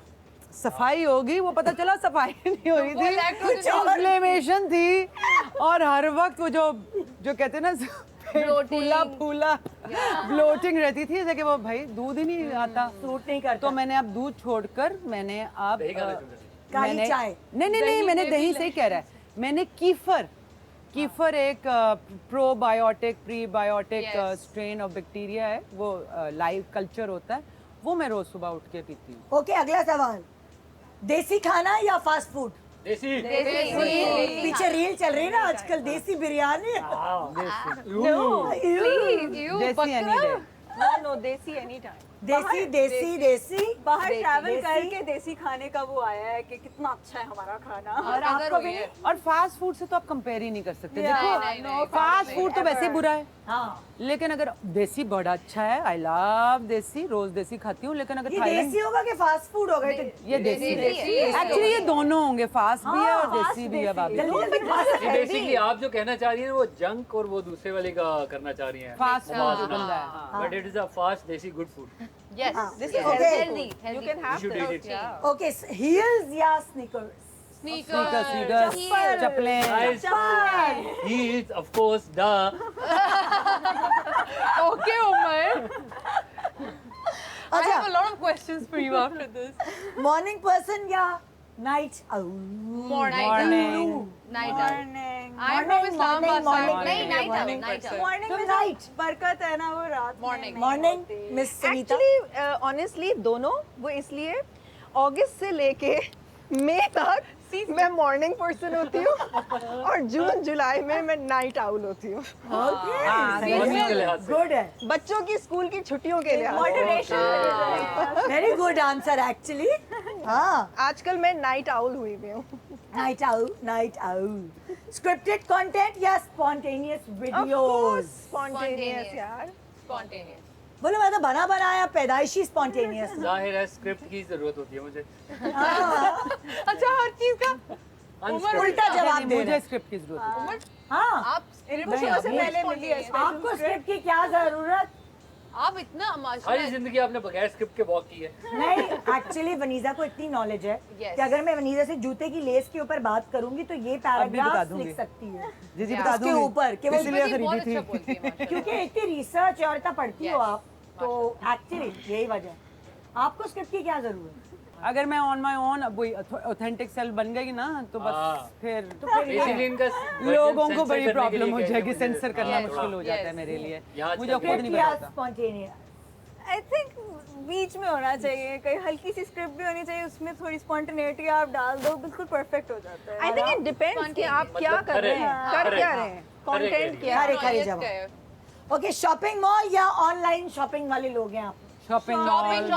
सफाई होगी। वो पता चला सफाई नहीं हो रही थी, इन्फ्लेमेशन थी, और हर वक्त वो जो कहते हैं ना फूला फूला ब्लोटिंग रहती थी, जैसे कि वो भाई दूध ही नहीं आता, सूट नहीं करता। तो मैंने अब दूध छोड़कर मैंने अब काली चाय। नहीं, मैंने दही से ही कह रहा है, मैंने कीफर एक probiotic prebiotic strain of bacteria है, वो लाइव कल्चर होता है, वो मैं रोज सुबह उठ के पीती हूँ। ओके, अगला सवाल, देसी खाना या फास्ट फूड? देसी। पीछे रील चल रही है ना आजकल, देसी बिरयानी। देसी एनी डे। नो देसी एनी टाइम। देसी बाहर ट्रैवल करके देसी खाने का वो आया है कि कितना अच्छा है हमारा खाना। और आपको भी और फास्ट फूड से तो आप कंपेयर ही नहीं कर सकते। नहीं, देखो फास्ट फूड तो वैसे बुरा है, हाँ, लेकिन अगर देसी बड़ा अच्छा है, आई लव देसी, रोज देसी खाती हूँ, लेकिन अगर ये थाईलैंड देसी होगा कि फास्ट फूड होगा? तो ये देसी एक्चुअली ये दोनों होंगे, फास्ट भी है और देसी भी है। बेसिकली आप जो कहना चाह रही हैं वो जंक और वो दूसरे वाले का करना चाह रही हैं। फास्ट फूड बंदा है। But it is a fast desi good food. Yes, this is Okay. healthy. You can have You should eat those, it. yeah. Okay, heels या स्नीकर्स? स्नीकर्स, चप्पलें। Guys, he is of course the Okay, Umar. I अच्छा, have a lot of questions for you after this. Morning person या night out? Morning. Night out. I'm from Islamabad. morning, Night out. Morning में night, बरकत है ना, वो रात में Morning. नहीं मॉर्निंग। होती। मिस सुनीता? एक्चुअली ऑनेस्टली दोनों, वो इसलिए अगस्त से लेके मई तक मैं मॉर्निंग पर्सन होती हूँ और जून जुलाई में मैं नाइट आउल होती हूँ। मॉर्निंग के लिहाज से। गुड है, बच्चों की स्कूल की छुट्टियों के लिए वेरी गुड आंसर एक्चुअली। हाँ, आजकल मैं नाइट आउल हुई भी हूँ। Night out. स्क्रिप्टेड कंटेंट या स्पॉन्टेनियस वीडियोस? स्पॉन्टेनियस यार। Spontaneous. बोलो, मैं तो बना बनाया पैदाइशी स्पॉन्टेनियस। जाहिर है स्क्रिप्ट की जरूरत होती है मुझे। अच्छा, हर चीज का उल्टा जवाब दे रहे मुझे हैं। स्क्रिप्ट की जरूरत है। उमर, हाँ, आप शुरू से पहले मिली है आपको स्क्रिप्ट की क्या जरूरत? आप इतना सारी emotional- जिंदगी आपने बगैर स्क्रिप्ट के वॉक की है। नहीं, एक्चुअली वनीजा को इतनी नॉलेज है Yes. कि अगर मैं वनीजा से जूते की लेस के ऊपर बात करूंगी तो ये बता पैराग्राफ दूंगी। लिख सकती है जी Yeah. बता उसके दूंगी। ऊपर कि वो इसलिए ये बहुत खरीदी अच्छा थी। बोलती है माशाल्लाह। क्योंकि इतनी रिसर्च और इतना पढ़ती हो Yes. आप, तो एक्चुअली यही वजह है। आपको स्क्रिप्ट की क्या जरूरत है? अगर मैं ऑन माई ओन अब वही ऑथेंटिक सेल्फ बन गई ना, तो बस हाँ। फिर बेसिकली इनका लोगों को बड़ी प्रॉब्लम हो जाएगी, सेंसर सेंसर करना Yes. मुश्किल हो जाता है Yes. मेरे लिए। यहाँ मुझे खुद स्क्रिप्ट नहीं या पता। स्पॉन्टेनियस? आई थिंक बीच में होना चाहिए, कहीं हल्की सी स्क्रिप्ट भी होनी चाहिए, उसमें थोड़ी स्पॉन्टेनिटी आप डाल दो, बिल्कुल परफेक्ट हो जाता है। आई थिंक इट डिपेंड्स कि आप क्या मतलब कर रहे हैं, खरे- कर क्या खरे- रहे हैं, खरे कंटेंट के क्या है। खरे Yes, जवाब। कहे। ओके, शॉपिंग मॉल या ऑनलाइन शॉपिंग वाले लोग हैं आप? शॉपिंग Shopping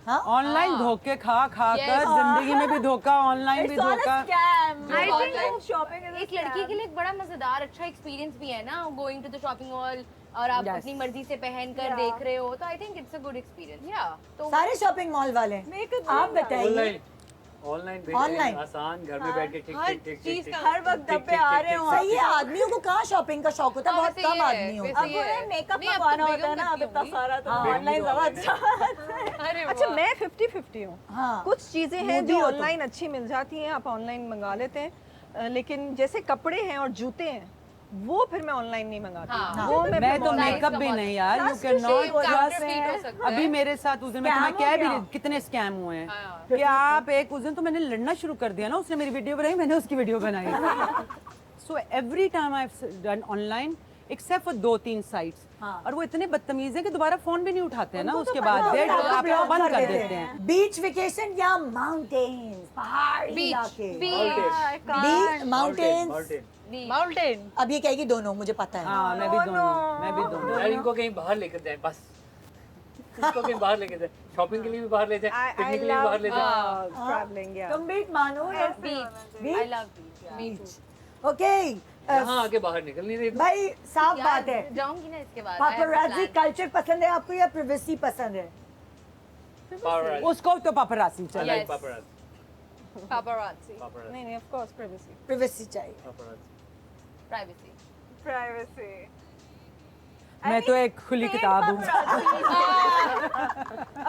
हाँ? ऑनलाइन धोखे खा कर जिंदगी में भी धोखा, ऑनलाइन भी धोखा। I think थिंक शॉपिंग एक लड़की के लिए एक बड़ा मजेदार अच्छा एक्सपीरियंस भी है ना, going to the shopping mall और आप Yes. अपनी मर्जी से पहन कर देख रहे हो, तो I think it's a good experience. या तो सारे शॉपिंग मॉल वाले आप बताइए। Online online Online. आसान, घर में बैठ के टिक हर टिक टिक चीज़ टिक का- टिक, हर वक्त टिक, डब्बे टिक, आ टिक, रहे टिक, हो। सही है, आदमियों को कहाँ शॉपिंग का शौक होता है, बहुत कम आदमी होते हैं। अब वो है मेकअप नहीं, अब तो करवाना होता बेगम है ना, अब करती इतना होंगी। सारा तो हाँ। ऑनलाइन ज्यादा अच्छा। अरे अच्छा, वाह। मैं 50-50 हूँ। हाँ। कुछ चीजें हैं मोदी जो हो तुम। ऑनलाइन अच्छी मिल जाती हैं, आप ऑनलाइन मंगा लेते हैं, लेकिन जैसे कपड़े हैं और जूते हैं वो फिर मैं ऑनलाइन नहीं मंगाती। हाँ। वो मैं तो online- मेकअप भी नहीं यार, you Trust can to not shame हो ट्रस्ट। जाते हैं। अभी मेरे साथ उस दिन मैं Scam तुम्हें हो कह भी गया। नहीं कितने स्कैम हुए हैं हाँ। कि आप एक उस दिन तो मैंने लड़ना शुरू कर दिया ना, उसने मेरी वीडियो बनाई, मैंने उसकी वीडियो बनाई। So every time I have done online, except for 2-3 sites. हाँ। और वो इतने बदतमीज हैं कि दोबारा फोन भी नहीं उठाते हैं ना उसके बाद हाँ, डेट आप आप बंद कर देते हैं। बीच वेकेशन या माउंटेन्स, पहाड़ इलाके? बीच, माउंटेन्स। माउंटेन। अब ये कहेगी दोनों, मुझे पता है। हाँ मैं भी दोनों यार इनको कहीं बाहर लेकर जाए बस, इनको कहीं बाहर लेके जाए, शॉपिंग के लिए भी बाहर ले जाए, पिकनिक के लिए भी बाहर ले जाए। ट्रैवलिंग, या तुम भी मानो या I love beach. Beach? Okay यहाँ आके बाहर निकल नहीं रही। भाई साफ बात है, जाऊंगी ना इसके बाद। पापराजी कल्चर पसंद है आपको या प्रिवेसी पसंद है? Paparazzi. उसको तो पापरासी I चाहिए। like paparazzi. paparazzi. Paparazzi. नहीं, of course, privacy. प्रिवेसी चाहिए। Paparazzi. प्राइवेसी। Privacy. मैं तो एक खुली किताब हूँ।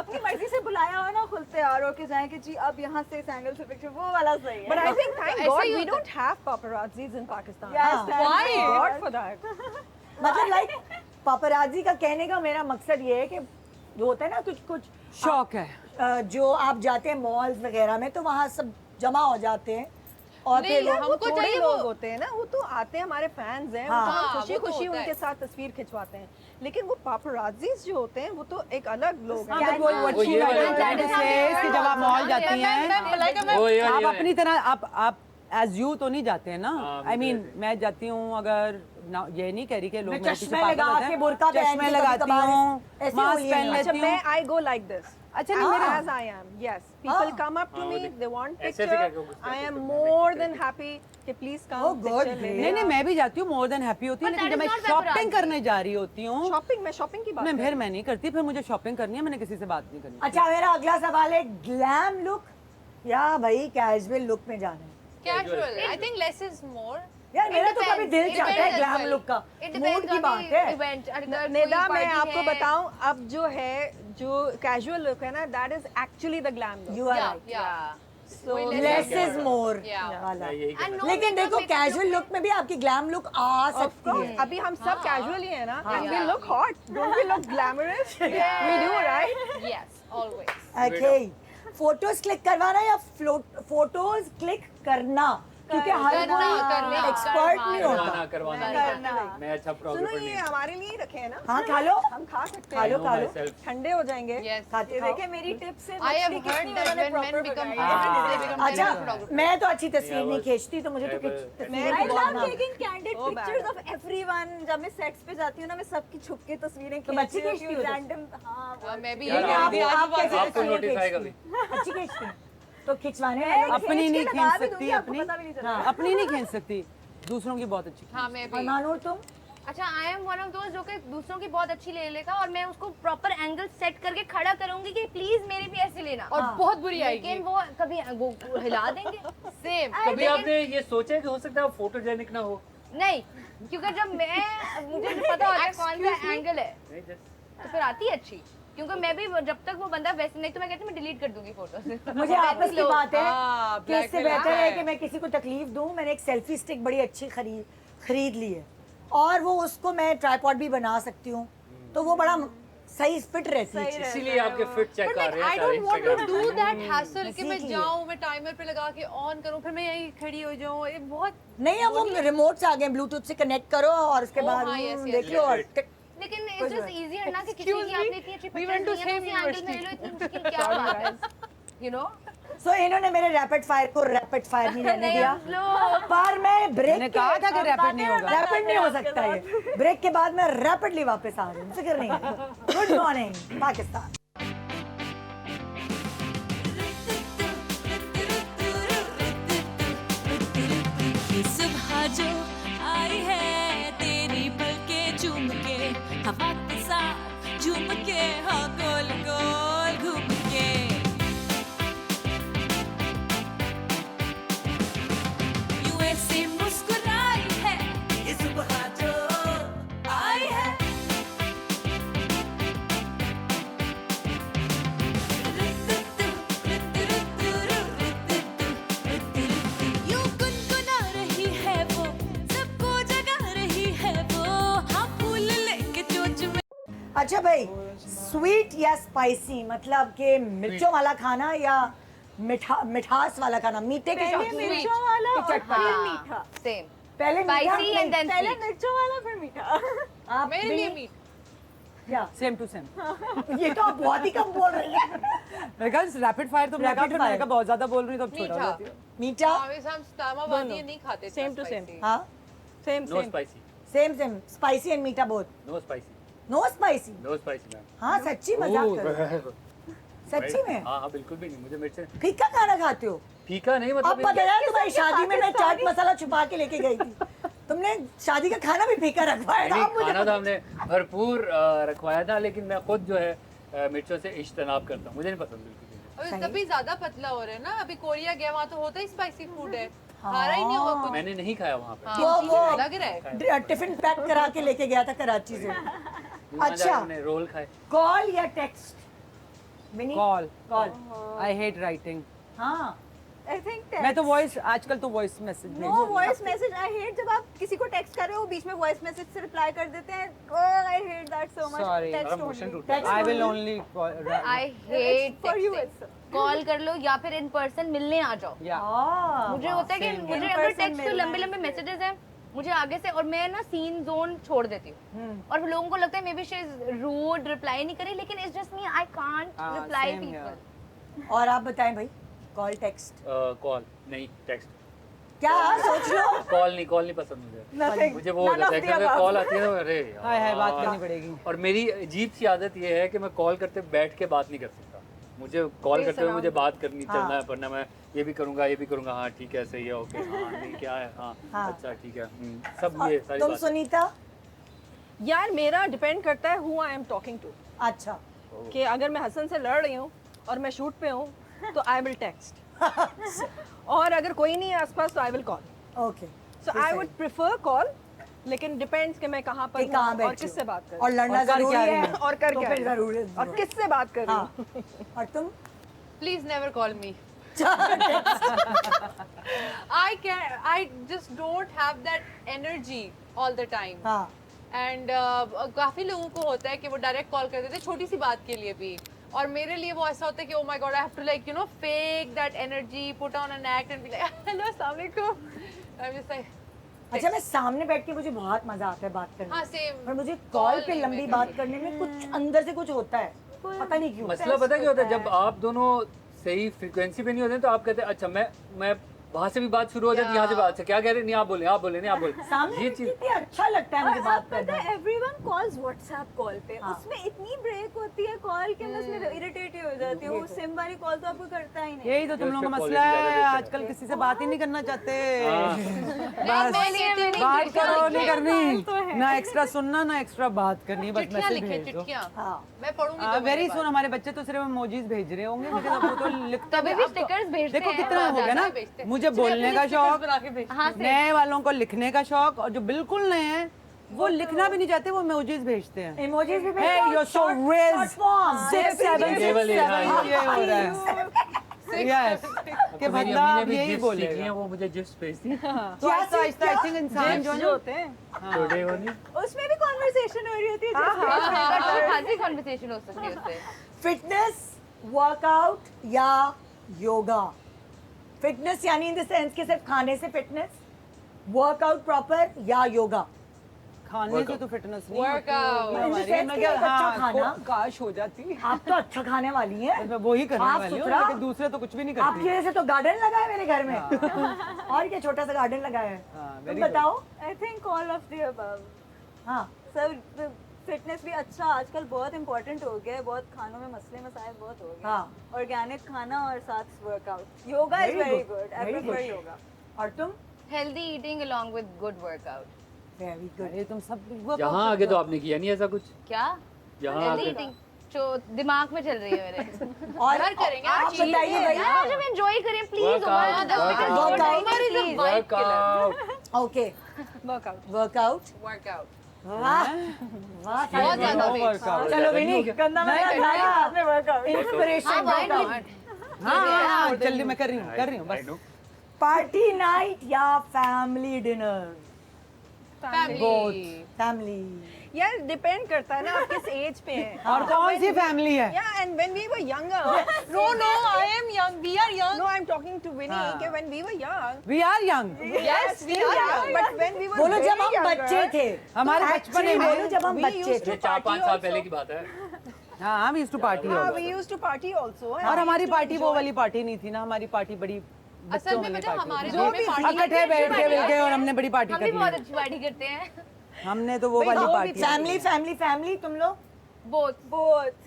अपनी मर्जी से बुलाया हो ना, खुद तैयार हो के जाए कि जी अब यहाँ से इस एंगल से पिक्चर, वो वाला सही है। But I think, thank ऐसे God, ही we होता don't have paparazzis in Pakistan. Yes, thank Thank God. God for that. मतलब लाइक पापराजी का कहने का मेरा मकसद ये है कि जो होता है ना कुछ शौक है। जो आप जाते हैं मॉल्स वगैरह में तो वहाँ सब जमा हो जाते हैं और फिर यार, वो हमको थोड़े चाहिए लोग वो। होते हैं ना, वो तो आते हैं, हमारे फैंस हैं, हाँ। वो तो हम हाँ, खुशी वो तो खुशी होता उनके है। साथ तस्वीर खिंचवाते हैं। लेकिन वो पापराजीज जो होते हैं वो तो एक अलग लोग हैं। हाँ, वो अच्छी ये वाला बात है कि जब आप मॉल जाती हैं वो ये आप वाली अपनी तरह आप एज यू तो नहीं जाते हैं ना। हाँ, आई मीन मैं जाती हूँ, अगर ये नहीं कह रही कि लोग मैं मेरे पीछे चश्मे पागल लगा होते के हैं। बुर्का पहन चश्मे के लगाती कभी-कभार हूँ, ऐसी मास्क होली है। पहन अच्छा, लेती मैं हूँ। I go like this. अच्छा नहीं मेरा As I am, yes. People come up to हाँ, me, वो they want ऐसे picture. करके कुछ I करते am हैं, more picture than के। happy कि please come Oh, God, picture ले great. नहीं लें। नहीं मैं भी जाती हूँ, मोर देन हैप्पी होती हूँ, But लेकिन that जब is मैं not शॉपिंग paparazzi. करने जा रही होती हूँ शॉपिंग, मैं शॉपिंग की बात नहीं कर फिर रही मैं नहीं करती, फिर मुझे शॉपिंग करनी है, मैंने किसी से बात नहीं करनी। अच्छा मेरा अगला सवाल है, ग्लैम लुक या भाई कैजुअल लुक में जाना है? Casual. I think less is more. यार मेरा तो कभी दिल चाहता है ग्लैम लुक का, मूड की बात है। हूँ। नेदा, मैं आपको बताऊं, अब जो है जो कैजुअल लुक है ना, that is actually the glam look. You are right, Yeah. So less is more Yeah. वाला। मैं यही कहना लेकिन देखो कैजुअल लुक में भी आपकी ग्लैम लुक आ Of सकती course, है। अभी हम सब casual ही है ना, and we look hot. Don't we look glamorous? We do, right? Yes, always. Okay, photos click करवाना या फोटोज क्लिक करना? क्योंकि हर कोई एक्सपर्ट नहीं होता। करवाना मैं अच्छा सुनो, फोटोग्राफर ये नहीं हमारे लिए रखे हैं ना, हाँ खा लो, हम खा सकते खा हैं, लो खा लो। myself. ठंडे हो जाएंगे। Yes. खाते ये खाओ। देखिए मेरी टिप से I have मछली heard कितनी that उन्होंने when men proper become बताई है। they become अच्छा better photographers. मैं तो अच्छी तस्वीर नहीं Yeah, खींचती, तो मुझे तो yeah, तस्वीरें I खींचना love ना। taking candid Oh, bad. pictures of everyone. जब मैं सेट्स पे जाती हूँ ना, मैं सबकी छुप के तस्वीरें तो खींचती अच्छी खींचती हो तो? रैंडम। हाँ, मैं भी यार, ये आप- भी आप कैसे आपको तस्वीरें नोटिस आएगा खींचती? अच्छी खींचती हैं? तो खिंचवाने मैं वाले अपनी खींच नहीं के खींच लगा भी सकती, दूंगी, आपको अपनी पता भी नहीं चलेगा। हाँ। अपनी नहीं खींच सकती, दूसरों की बहुत अच्छी। हाँ मैं और भी मानूर तुम? अच्छा आई एम वन ऑफ दोस्त जो कि दूसरों की बहुत अच्छी ले लेगा और मैं उसको प्रॉपर एंगल सेट करके खड़ा करूंगी कि प्लीज मेरी भी ऐसे लेना और बहुत बुरी आएगी लेकिन वो कभी वो हिला देंगे सेम कभी आपने ये सोचा है कि हो सकता है फोटोजेनिक ना हो? नहीं क्योंकि जब मैं मुझे पता होता है कौन सा एंगल है नहीं, just- तो फिर आती है अच्छी क्योंकि मैं भी जब तक वो बंदा वैसे नहीं तो मैं कहती हूँ मैं डिलीट कर दूंगी फोटो मुझे आपस की बात है हाँ, कि इससे blackmail बेहतर है है। कि मैं किसी को तकलीफ दूं। मैंने एक सेल्फी स्टिक बड़ी अच्छी खरीद ली है और वो उसको मैं ट्राइपॉड भी बना सकती हूँ, तो वो बड़ा सही फिट रहती है। इसीलिए आपके फिट चेक आ रहे हैं I सारे don't want to Instagram do पे। that hassle कि मैं Basically. जाऊँ मैं टाइमर पे लगा के ऑन करूँ फिर मैं यहीं खड़ी हो जाऊँ ये बहुत नहीं, अब वो रिमोट आ गए, ब्लूटूथ से कनेक्ट करो और उसके Oh, बाद हाँ, yes, yes, देख लो और लेकिन इट्स जस्ट इजियर ना कि किसी Excuse की me, आपने इतनी अच्छी we went to picture same नहीं है तो उसी एंगल में ले लो इतनी मुश्किल क्या बात है यू नो सो इन्होंने मेरे रैपिड फायर को रैपिड फायर नहीं रहने दिया, पर मैं ब्रेक मैंने कहा था कि रैपिड नहीं होगा। रैपिड नहीं हो सकता ये। ब्रेक के बाद मैं रैपिडली वापस आ रही हूँ, फिक्र नहीं है। Good morning Pakistan. ये सुबह जो आई है तेरी पलके चूम के हवा के साथ झूम के हाँ गोल गोल घूम के यूं ऐसे मुस्कुराई है ये सुबह जो आई है यूं गुनगुना रही है वो सबको जगा रही है वो हाँ फूल लेके चोंच में अच्छा भाई, स्वीट या स्पाइसी, मतलब कि मिर्चों वाला खाना या मिठास वाला खाना, मीठे के पहले शौकीन? मिर्चों वाला और चटपटा। फिर मीठा। सेम पहले मीठा स्पाइसी एंड देन पहले मिर्चों वाला फिर मीठा। आप मेरे लिए मीट क्या सेम टू सेम। ये तो आप बहुत ही कम बोल रही हैं। बिकॉज रैपिड फायर तुम लगा Rapid फिर fire. मैंने कहा बहुत ज्यादा बोल रही तो अब छोटा हो मीठा। जाती है। मीठा हम इस्लामाबादी नहीं खाते Same to same. हाँ same no same spicy, same spicy and meetha both no spicy, no spicy no spicy ma'am. हाँ सच्ची मजाक कर रहे हो? सच्ची में हाँ हाँ बिल्कुल भी नहीं, मुझे मिर्च फीका खाना खाते हो? फीका नहीं अब मतलब पता है तुम्हारी शादी में मैं चाट मसाला छुपा के लेके गई थी, तुमने शादी का खाना भी फीका रखवाया था। नहीं, अब मुझे खाना तो हमने भरपूर रखवाया था, लेकिन मैं खुद जो है मिर्चों से इज्तनाब करता हूँ, मुझे नहीं पसंद बिल्कुल भी। अभी तभी ज्यादा पतला हो रहे हैं ना। अभी कोरिया गया वहाँ तो होता ही स्पाइसी फूड है, खा रहा ही नहीं होगा कुछ। मैंने नहीं खाया वहाँ पे। वो लग रहा है टिफिन पैक करा के लेके गया था कराची से। वहाँ जाके अच्छा हमने रोल खाए। कॉल या टेक्स्ट? विनी call. Call I hate writing. हाँ आई थिंक मैं तो वॉइस आजकल तो voice message no voice message. I hate जब आप किसी को टेक्स्ट कर रहे हो बीच में वॉइस मैसेज से रिप्लाई कर देते हैं। Oh I hate that so much. Sorry. Text emotion only. टूटा। I will only I hate for you it's call कर लो या फिर इन पर्सन मिलने आ जाओ। या मुझे होता है कि same. मुझे In अगर person टेक्स्ट तो मिलना लंबे है। लंबे मैसेजेस हैं मुझे आगे से, और मैं ना सीन जोन छोड़ देती हूँ और लोगों को लगता है maybe she is rude, reply नहीं करी, लेकिन it's just me, I can't हाँ, रिप्लाई same here. पीपल। और आप बताएं भाई, कॉल टेक्स्ट कॉल नहीं, टेक्स्ट। क्या सोच लो? कॉल नहीं पसंद मुझे। नथिंग मुझे वो हो जाता है कि कॉल आती है तो अरे यार। हाय हाय बात करनी पड़ेगी। और मेरी अजीब सी आदत ये है कि मैं कॉल करते बैठ के बात नहीं कर सकता। मुझे कॉल करते हुए मुझे बात करनी, चलना है, पढ़ना, मैं ये भी करूंगा, हाँ ठीक है, सही है, ओके, हाँ नहीं क्या है, हाँ अच्छा ठीक है, सब ये सारी तुम बात। सुनीता? यार मेरा डिपेंड करता है who I am talking to. अच्छा कि अगर मैं हसन से लड़ रही हूँ और मैं शूट पे हूँ तो आई विल टेक्स्ट, और अगर कोई नहीं है आसपास तो I will call. Okay so I would prefer call, लेकिन डिपेंड्स कि मैं कहाँ पर कि कहाँ हूँ और बैठी हो। किससे बात कर और लड़ना और कर जरूरी क्या रही है है? और कर तो क्या फिर रही है? जरूर है। और किससे बात कर रही हाँ हूँ। और तुम? Please never call me. I just don't have that energy all the time. हाँ एंड काफी लोगों को होता है कि वो डायरेक्ट कॉल कर देते हैं छोटी सी बात के लिए भी, और मेरे लिए वो ऐसा होता है कि oh my God I have to like you know fake that energy, put on an act and be like hello अस्सलाम वालेकुम। आई एम जस्ट लाइक अच्छा, मैं सामने बैठ के मुझे बहुत मजा आता है बात करने हाँ में, सेम। पर मुझे कॉल पे लंबी बात करने में कुछ अंदर से कुछ होता है, पता नहीं क्यों। मसला पता क्या होता है, जब आप दोनों सही फ्रीक्वेंसी पे नहीं होते तो आप कहते हैं अच्छा मैं वहाँ से भी बात शुरू हो जाती है, यहाँ से बात से क्या कह रहे हैं, नहीं आप बोले, नहीं आप बोले। सामने ये बैठ के चीज कितनी अच्छा लगता है मुझे बात करना। पता है एवरीवन कॉल्स व्हाट्सएप कॉल पे, हाँ। उसमें इतनी ब्रेक होती है कॉल के, मैं उसमें इरिटेट हो जाती हूँ। सिम वाली कॉल तो आपको करता ही नहीं। यही तो तुम लोगों का मसला है, आजकल किसी से बात ही नहीं करना चाहते। बस बात करो नहीं करनी, ना एक्स्ट्रा सुनना ना एक्स्ट्रा बात करनी, बस चिट्ठियाँ मैसेज लिखे भेज दो। चिट्ठियाँ, हाँ मैं पढ़ूंगी तो वेरी सुन, हमारे बच्चे तो सिर्फ इमोजीज भेज रहे होंगे, लेकिन अब वो तो लिखता तभी भी स्टिकर्स भेजते देखो हैं। कितना हो गया ना, भेजते हैं। मुझे बोलने का शौक, बना के भेज। हाँ से नए वालों को लिखने का शौक, और जो बिल्कुल नए हैं वो लिखना भी नहीं चाहते, वो इमोजीज भेजते हैं। इमोजीज भी Hey, you're so riz. 6 7 केवल ये, हाँ, ये हो रहा है। यस कि मेरी बंदा अम्मी ने अब भी यही गिफ्ट सीखी बोलेगा। हैं, वो मुझे गिफ्ट भेजती हैं। तो आहिस्ता आहिस्ता आई थिंक इंसान जो है जो ना, होते हैं छोटे वाली उसमें भी कॉन्वर्सेशन हो रही होती है। अच्छी खासी कन्वर्सेशन हो सकती है उससे। फिटनेस, वर्कआउट या योगा? फिटनेस यानी इन द सेंस कि सिर्फ खाने से फिटनेस, वर्कआउट प्रॉपर या योगा? खाने से तो फिटनेस नहीं Workout. होती है In the हमारी। sense मैं कि क्या, एक अच्छा हाँ, खाना। काश हो जाती। आप तो अच्छा खाने वाली हैं। मैं वही करने साफ वाली हूँ, सुथरा। लेकिन दूसरे तो कुछ भी नहीं आपकी करती। वजह से तो गार्डन लगा है मेरे घर में। और क्या छोटा सा गार्डन लगाया है। हाँ, तुम very good. बताओ। I think all of the above. हाँ सर फिटनेस भी अच्छा आजकल बहुत इंपॉर्टेंट हो गया है, बहुत खानों में मसले मसाइल बहुत हो गए। हाँ। ऑर्गेनिक खाना और साथ workout. Yoga is Very very good, good. I very prefer good. Yoga. और तुम? Healthy eating along with good workout. Very good. अरे तुम सब यहाँ आगे तो आपने किया नहीं ऐसा कुछ। क्या यहाँ हेल्दी आगे ईटिंग जो दिमाग में चल रही है मेरे। और घर करेंगे, आप हर चीज़ बताइए भाई। यार जब एंजॉय करें please. Workout. Okay, workout. Workout. Workout वाह वाह, बहुत ज्यादा No weight। workout. चलो विनी, गंदा मत वर्कआउट। इंस्पिरेशन हाँ जल्दी मैं कर रही हूँ बस। पार्टी नाइट या फैमिली डिनर? फैमिली यार डिपेंड करता है ना आप किस एज पे हैं. और कौन सी फैमिली है? Yeah, and when we were younger. No, I am young. We are young. No, I'm talking to Winnie. कि when we were young. We are young. Yes, we are young. But when we were बोलो very जब हम younger, बच्चे थे हमारे बचपन Actually, में बोलो जब हम we बच्चे used थे to 4-5 party साल also. पहले की बात है। हाँ, हम used to party. We used to party also. और हमारी पार्टी वो वाली पार्टी नहीं थी ना, हमारी पार्टी बड़ी असल में पता है हमारे जो घर में पार्टी इकट्ठे बैठ के मिल के और हमने बड़ी पार्टी हम कर भी बहुत ली. अच्छी पार्टी करते हैं. हमने तो वो वाली पार्टी. फैमिली फैमिली फैमिली तुम लोग both.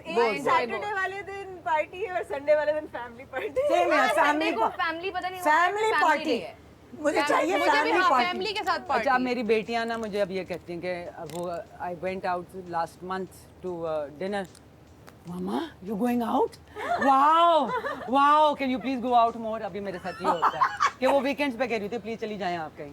एक सैटरडे वाले दिन पार्टी और संडे वाले दिन फैमिली पार्टी. सेम है संडे फैमिली को फैमिली पता नहीं फैमिली पार्टी मुझे चाहिए फैमिली पार्टी फैमिली के साथ पार्टी. अच्छा, मेरी बेटियां ना मुझे अब ये कहती हैं कि वो I went out last month to dinner. Mama you going out? Wow can you please go out more. अभी मेरे साथ ये होता है कि वो वीकेंड्स पे कह रही थी प्लीज चली जाएं आप कहीं.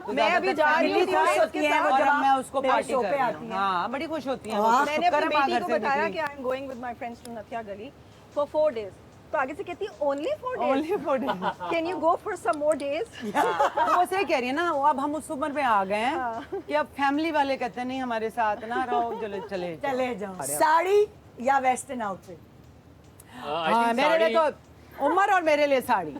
तो मैं अभी जा रही हूँ खुश होती है वो और जब अब मैं उसको मेरे पार्टी शो कर पे रही आती हूँ. है हाँ, बड़ी खुश होती हैं. मैंने अपनी शुक्र है माँ बेटी घर को से बताया निकली. कि I am going with my friends to Nathia Gali for 4 days. तो आगे से कहती है only 4 days. Only 4 days. Can you go for some more days? तो वो सही कह रही है ना, वो अब हम उस उम्र में आ गए हैं कि अब फैमिली वाले कहते हैं नहीं हमारे साथ ना रहो, चले जाओ. साड़ी या वेस्टर्न आउटफिट? हाँ, मेरे लिए तो उमर और मेरे लिए साड़ी.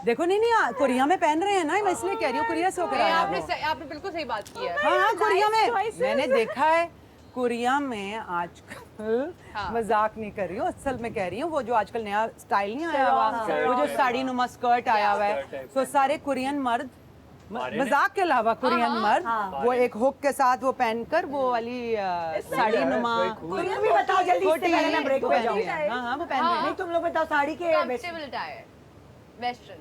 देखो नहीं कोरिया में पहन रहे हैं ना, मैं इसलिए कह रही हूँ कोरिया से होकर आया वो. आपने बिल्कुल सही बात की है. हाँ, कोरिया में मैंने देखा है. कोरिया में आजकल मजाक नहीं कर रही हूँ, असल में कह रही हूँ वो जो आजकल नया स्टाइल नहीं आया हुआ, वो जो साड़ी नुमा स्कर्ट आया हुआ है, तो सारे कोरियन मर्द मजाक के अलावा कोरियन मर्द वो एक हुक के साथ वो पहनकर वो वाली साड़ी नुमा तुम भी बताओ जल्दी इससे पहले मैं ब्रेक पे जाऊँ. हाँ वो पहन रहे हैं. नहीं तुम लोग बताओ साड़ी के comfortable attire western.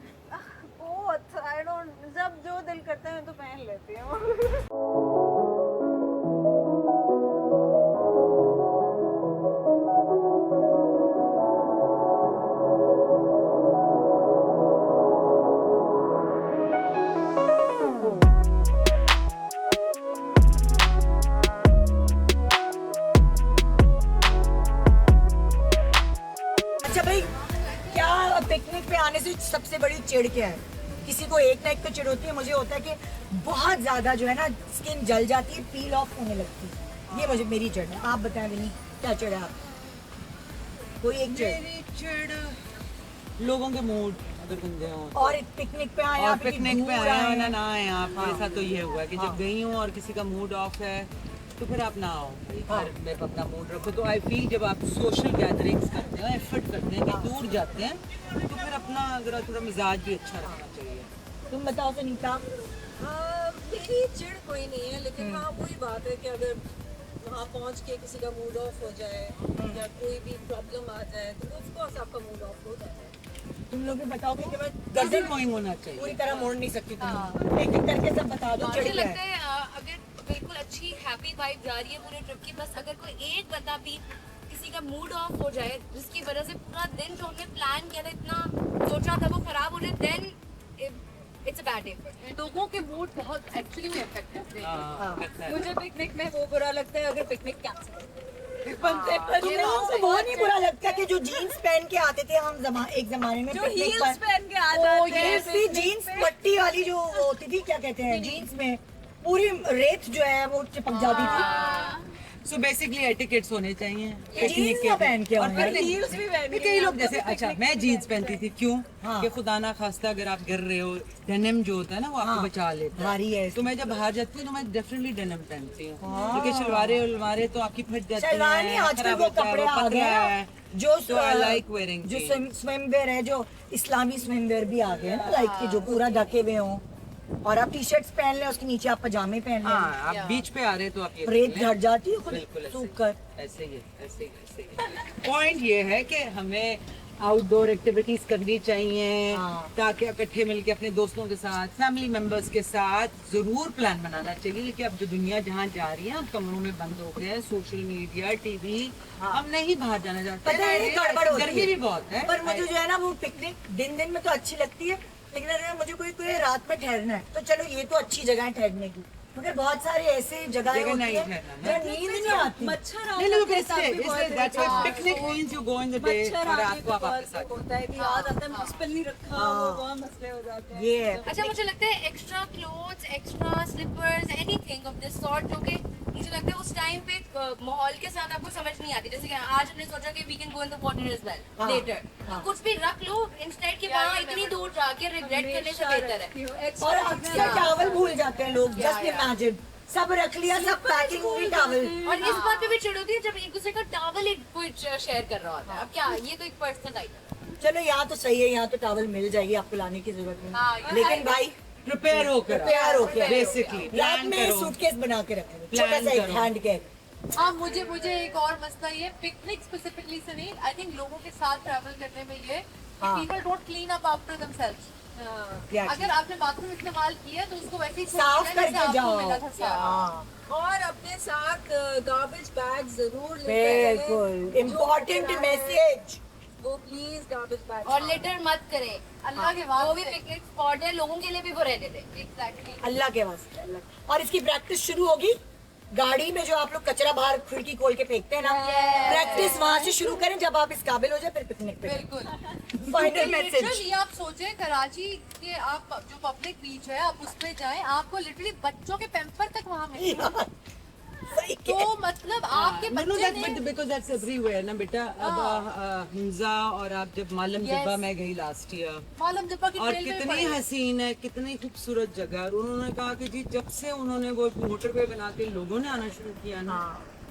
Both I don't जब जो दिल करता है मैं तो पहन लेती हूँ. अच्छा भाई, क्या पिकनिक पे आने से सबसे बड़ी चिढ़ क्या है? किसी को एक ना एक तो चिढ़ होती है, मुझे होता है कि बहुत ज्यादा जो है ना स्किन जल जाती है, पील ऑफ होने लगती है. ये मुझे मेरी चिढ़ है. आप बताएं विनी, क्या चिढ़ है आप? कोई एक चिढ़ लोगों के मूड अगर गंदे हों और पिकनिक पे आए और आप पिकनिक पे आए ना ना आए आप. मेरे साथ तो ये हुआ है कि जब गई हूँ और किसी का मूड ऑफ है तो फिर आप ना आओ, घर में अपना मूड रखो. तो आई फील जब आप सोशल गैदरिंग्स करते हैं, एफर्ट करते हैं कि दूर जाते हैं, तो फिर अपना जरा थोड़ा मिजाज भी अच्छा रखना चाहिए. तुम बताओ सुनीता. मेरी चिढ़ कोई नहीं है, लेकिन हाँ वही बात है कि अगर वहाँ पहुँच के किसी का मूड ऑफ हो जाए या कोई भी प्रॉब्लम आ जाए तो ऑफकोर्स आपका मूड ऑफ हो जाता है. तुम लोग भी बताओ कि मैं गर्दन गोइंग होना चाहिए. पूरी तरह मोड़ नहीं सकती तुम. एक एक करके सब बता दो चिढ़ मुझे क्या लगता है. है अगर बिल्कुल अच्छी हैप्पी वाइब जा रही है पूरे ट्रिप की, बस अगर कोई एक बंदा भी किसी का मूड ऑफ हो जाए जिसकी वजह से पूरा दिन जो हमने प्लान किया था, इतना सोचा था, वो खराब हो जाए, then it's a bad day. लोगों के मूड बहुत एक्चुअली में इफेक्ट करते हैं. मुझे पिकनिक में वो बुरा लगता है अगर पिकनिक कैंसिल. तुम लोगों को वो नहीं बुरा लगता कि जो जीन्स पहन के आते थे हम एक जमाने में जो पिकनिक हील्स पर, पहन के आ जाते हैं हील्स थी, जीन्स पट्टी वाली जो होती थी, क्या कहते हैं, जीन्स में पूरी रेत जो है वो चिपक जाती थी. सो बेसिकली एटिकेट्स होने चाहिए ये जीन्स क्या पहन के और आए हैं? फिर हील्स भी पहन के कई लोग जैसे अच्छा मैं जीन्स पहनती थी क्यों हाँ. कि खुदा ना खास्ता अगर आप गिर रहे हो डेनिम जो होता है ना वो आपको बचा लेता है. भारी है. तो मैं जब बाहर जाती हूँ तो मैं डेफिनेटली डेनिम पहनती हूँ क्योंकि शलवारे तो आपकी फट जाती शलवार नहीं, हैं, आजकल खराब वो होता है, कपड़े वो आ पतला गए है. हैं जो So I like wearing जो jeans. स्विमवेयर है, जो इस्लामी स्विमवेयर भी आ गए हैं, लाइक कि जो पूरा ढके हुए हों, और आप टी शर्ट्स पहन लें, उसके नीचे आप पजामे पहन लें. हाँ आप बीच पे आ रहे तो आप ये रेत कर लें. झड़ जाती है खुद बिल्कुल ऐसे सूख कर. ऐसे ही पॉइंट ये है कि हमें आउटडोर एक्टिविटीज करनी चाहिए हाँ. ताकि इकट्ठे मिलके अपने दोस्तों के साथ, फैमिली मेंबर्स के साथ जरूर प्लान बनाना चाहिए कि अब जो दुनिया जहाँ जा रही है, अब कमरों में बंद हो गए हैं, सोशल मीडिया, टीवी, हम नहीं बाहर जाना चाहते. पता है ये गड़बड़ होती गर्मी है. भी बहुत है. पर मुझे जो है ना वो पिकनिक दिन में तो अच्छी लगती है, लेकिन अगर मुझे कोई रात में ठहरना है तो चलो ये तो अच्छी जगह है ठहरने की, मगर बहुत सारे ऐसे जगह जगह होती नहीं है ठहरना है। जहाँ नींद नहीं आती। मच्छर नहीं नहीं, फिर इसलिए that's why picnic means you go in the day मच्छर और आने रात को आप के वापस आ बाद होता है कि याद आता है मुझ नहीं रखा वो वहाँ मसले हो जाते हैं। ये है। अच्छा मुझे लगता है extra clothes extra slippers anything of this sort जो कि मुझे लगता है उस टाइम पे माहौल के साथ आपको समझ नहीं आती। जैसे कि आज हमने सोचा कि we can go in the water as well later, कुछ भी रख लो इंस्टेड कि वहाँ इतनी दूर जाके रिग्रेट करने से बेहतर है। और अक्सर टॉवल भूल जाते हैं लोग, जस्ट इमेजिन सब रख लिया, सब पैकिंग होगी टॉवल। और इस बात पे भी चिढ़ होती है जब एक दूसरे का टॉवल एक कोई शेयर कर रहा होता है। अब क्या ये तो एक पर्सनल आइटम है। चलो यहाँ तो सही है, यहाँ तो टॉवल मिल जाएगी, आपको लाने की जरूरत नहीं। लेकिन भाई प्रिपेयर होकर बेसिकली रात में सूटकेस बना के रखें, छोटा सा एक हैंड कैग। हाँ मुझे एक और मसला ये पिकनिक स्पेसिफिकली से नहीं, आई थिंक लोगों के साथ ट्रैवल करने में ये people don't clean up after themselves. अगर आपने बाथरूम इस्तेमाल किया तो उसको वैसे ही साफ करके जाओ। और अपने साथ गार्बेज बैग जरूर लेकर बिल्कुल इम्पोर्टेंट मैसेज। वो प्लीज गार्बेज बैग और लेटर मत करें। अल्लाह के वो वास्ते भी पिकनिक स्पॉट है, लोगों के लिए भी वो रहने दें। एग्जैक्टली। अल्लाह के वास्ते। और इसकी प्रैक्टिस शुरू होगी गाड़ी में, जो आप लोग कचरा बाहर खिड़की खोल के फेंकते हैं ना, प्रैक्टिस वहाँ से शुरू करें। जब आप इस काबिल हो जाए फिर पिकनिक पे बिल्कुल। Final message. लिटरली आप सोचें कराची के आप जो पब्लिक बीच है आप उस पे जाएं, आपको लिटरली बच्चों के पैम्पर तक वहाँ मिलेगा। तो मतलब आपके बच्चे ने बिकॉज दैट्स एवरीवेयर ना बेटा। अब हिंजा और आप जब मालम जब्बा में गई लास्ट ईयर, मालूम जब्बा की और ट्रेल में कितनी पड़े। हसीन है, कितनी खूबसूरत जगह। और उन्होंने कहा कि जी जब से उन्होंने वो मोटरवे बना के लोगों ने आना शुरू किया ना,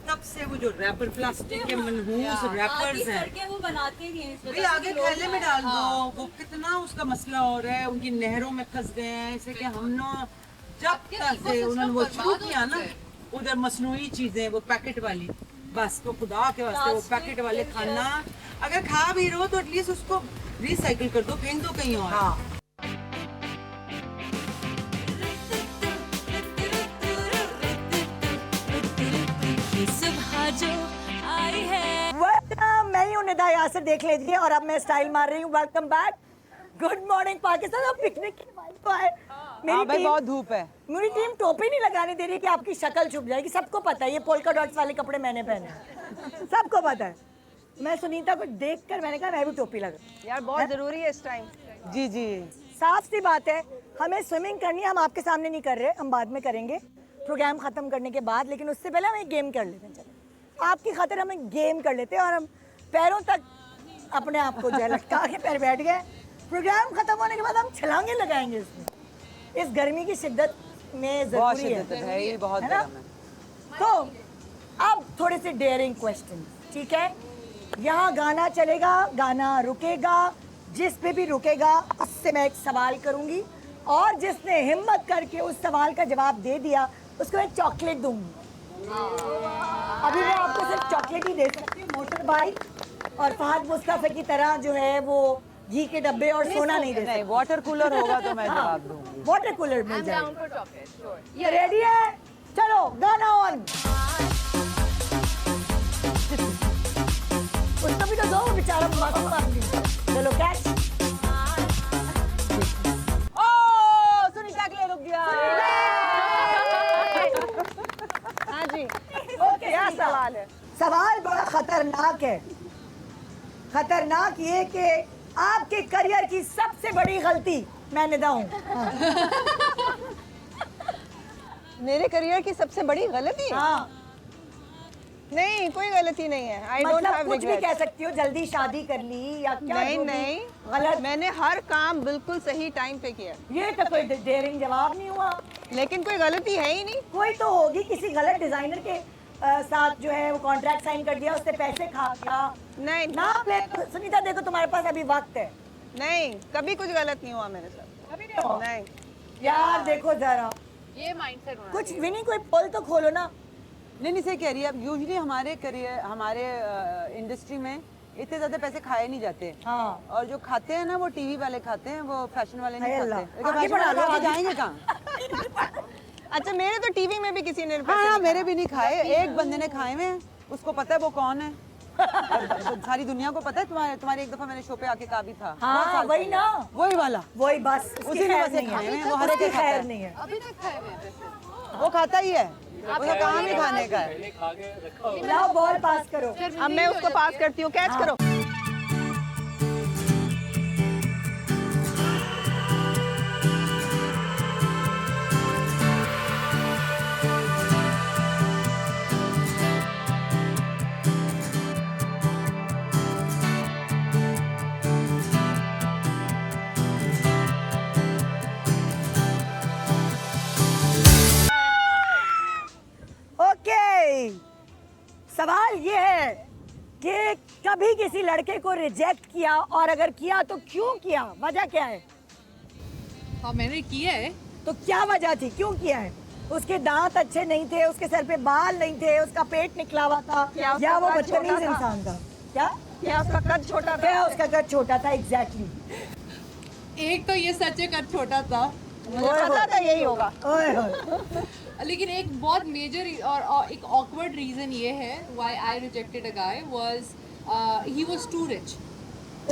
तब से वो जो रैपर प्लास्टिक के मनहूस रैपर्स हैं वो बनाते नहीं हैं। भाई आगे थैले में डाल दो, वो कितना उसका मसला हो रहा है। उनकी नहरों में फंस गए हैं, ऐसे कि हम लोग जब तक से उन्होंने वो शुरू किया ना उधर मसनूई चीजें, वो पैकेट वाली, बस तो खुदा के वास्ते वो पैकेट वाले खाना अगर खा भी रहो तो एटलीस्ट उसको रिसाइकिल कर दो, फेंक दो कहीं और। सुबह जो आई है। वेलकम, मैं ही हूँ निदा यासिर, देख लीजिए। और अब मैं स्टाइल मार रही हूँ। Welcome back, good morning Pakistan. अब पिकनिक की वाइब तो है। भाई बहुत धूप है। मेरी टीम टोपी नहीं लगाने दे रही कि आपकी शक्ल छुप जाएगी। सबको पता है ये पोल्का डॉट्स वाले कपड़े मैंने पहने हैं, सबको पता है। मैं सुनीता को देखकर मैंने कहा मैं भी टोपी लगा। यार बहुत जरूरी है इस टाइम। जी जी, साफ सी बात है, हमें स्विमिंग करनी है। हम आपके सामने नहीं कर रहे, हम बाद में करेंगे प्रोग्राम खत्म करने के बाद। लेकिन उससे पहले हम एक गेम कर लेते हैं। चलो आपकी खातिर हम एक गेम कर लेते हैं। और हम पैरों तक अपने आप को जो लटका के पैर बैठ गए। प्रोग्राम खत्म होने के बाद हम छलांगे लगाएंगे इसमें। इस गर्मी की शिद्दत में बहुत जरूरी शिद्दत है, ये बहुत है ना? गर्म है। तो अब थोड़े से डेयरिंग क्वेश्चन, ठीक है? यहाँ गाना चलेगा, गाना रुकेगा, जिस पे भी रुकेगा उससे मैं एक सवाल करूंगी और जिसने हिम्मत करके उस सवाल का जवाब दे दिया उसको मैं चॉकलेट दूंगी। अभी मैं आपको सिर्फ चॉकलेट ही दे सकती हूँ, मोटर बाइक और फहद मुस्तफा की तरह जो है वो घी के डब्बे और सोना नहीं दे सकती। वाटर कूलर होगा तो मैं जवाब दूंगी। वाटर कूलर मिल जाएगा। ये रेडी है? चलो गाना ऑन। उसको भी तो दो, बेचारा मस्त आदमी। चलो कैच। ओ सुनीता के लिए रुक गया। हाँ जी, ओके, क्या सवाल है? सवाल बड़ा खतरनाक है। खतरनाक ये कि आपके करियर की सबसे बड़ी गलती मैं निदा हूँ। मेरे करियर की सबसे बड़ी गलती? हाँ, नहीं कोई गलती नहीं है। आई डोंट मतलब हैव कुछ भी कह सकती हो, जल्दी शादी कर ली या क्या? नहीं जो भी नहीं, गलत। मैंने हर काम बिल्कुल सही टाइम पे किया, ये तो कोई डेयरिंग जवाब नहीं हुआ। लेकिन कोई गलती है ही नहीं। कोई तो होगी, किसी गलत डिजाइनर के साथ जो है वो कॉन्ट्रैक्ट साइन कर दिया, उससे पैसे खा गया। नहीं ना प्ले। सुनीता देखो तुम्हारे पास अभी वक्त है। नहीं, कभी कुछ गलत नहीं हुआ मेरे साथ। अभी नहीं हुआ? नहीं यार देखो जरा, ये माइंडसेट होना कुछ भी नहीं, कोई पोल तो खोलो ना। नहीं सही कह रही है। अब यूजुअली हमारे करियर, हमारे इंडस्ट्री में इतने ज्यादा पैसे खाए नहीं जाते। हाँ, और जो खाते हैं ना वो टीवी वाले खाते हैं, वो फैशन वाले नहीं हाय अल्लाह। खाते। लेकिन आगे फैशन वाले बढ़ा लो, खा के आगे। जाएंगे कहाँ? अच्छा, मेरे तो टीवी में भी किसी ने पैसे हाँ नहीं मेरे भी नहीं खाए। एक बंदे ने खाए हुए हैं, उसको पता है वो कौन है। और सारी दुनिया को पता है। तुम्हारे एक दफा मैंने शो पे आके कहा भी था। हाँ, बहुत साल वही पहले। ना, वही वाला, वही बस। उसी ने बस खाए हैं, वो हर एक उसकी खाता खैर है। नहीं है। अभी तक खाए हुए हैं वैसे। वो खाता ही है, उसका काम ही खाने का है। पहले खा के रखा होगा। लाओ बॉल पास करो। अब मैं उसको पास करती हूँ, कैच करो। ओके, सवाल ये है कि कभी किसी लड़के को रिजेक्ट किया, और अगर किया तो क्यों किया, वजह क्या है? हाँ मैंने किया है। तो क्या वजह थी, क्यों किया है? उसके दांत अच्छे नहीं थे, उसके सर पे बाल नहीं थे, उसका पेट निकला हुआ था, या वो बदतमीज इंसान था? क्या उसका कद छोटा क्या उसका कद छोटा था? एग्जैक्टली। एक तो ये सच है कद छोटा था, मुझे पता था यही होगा। ओए होए। लेकिन एक बहुत मेजर और एक ऑकवर्ड रीजन ये है why I rejected a guy was he was too rich.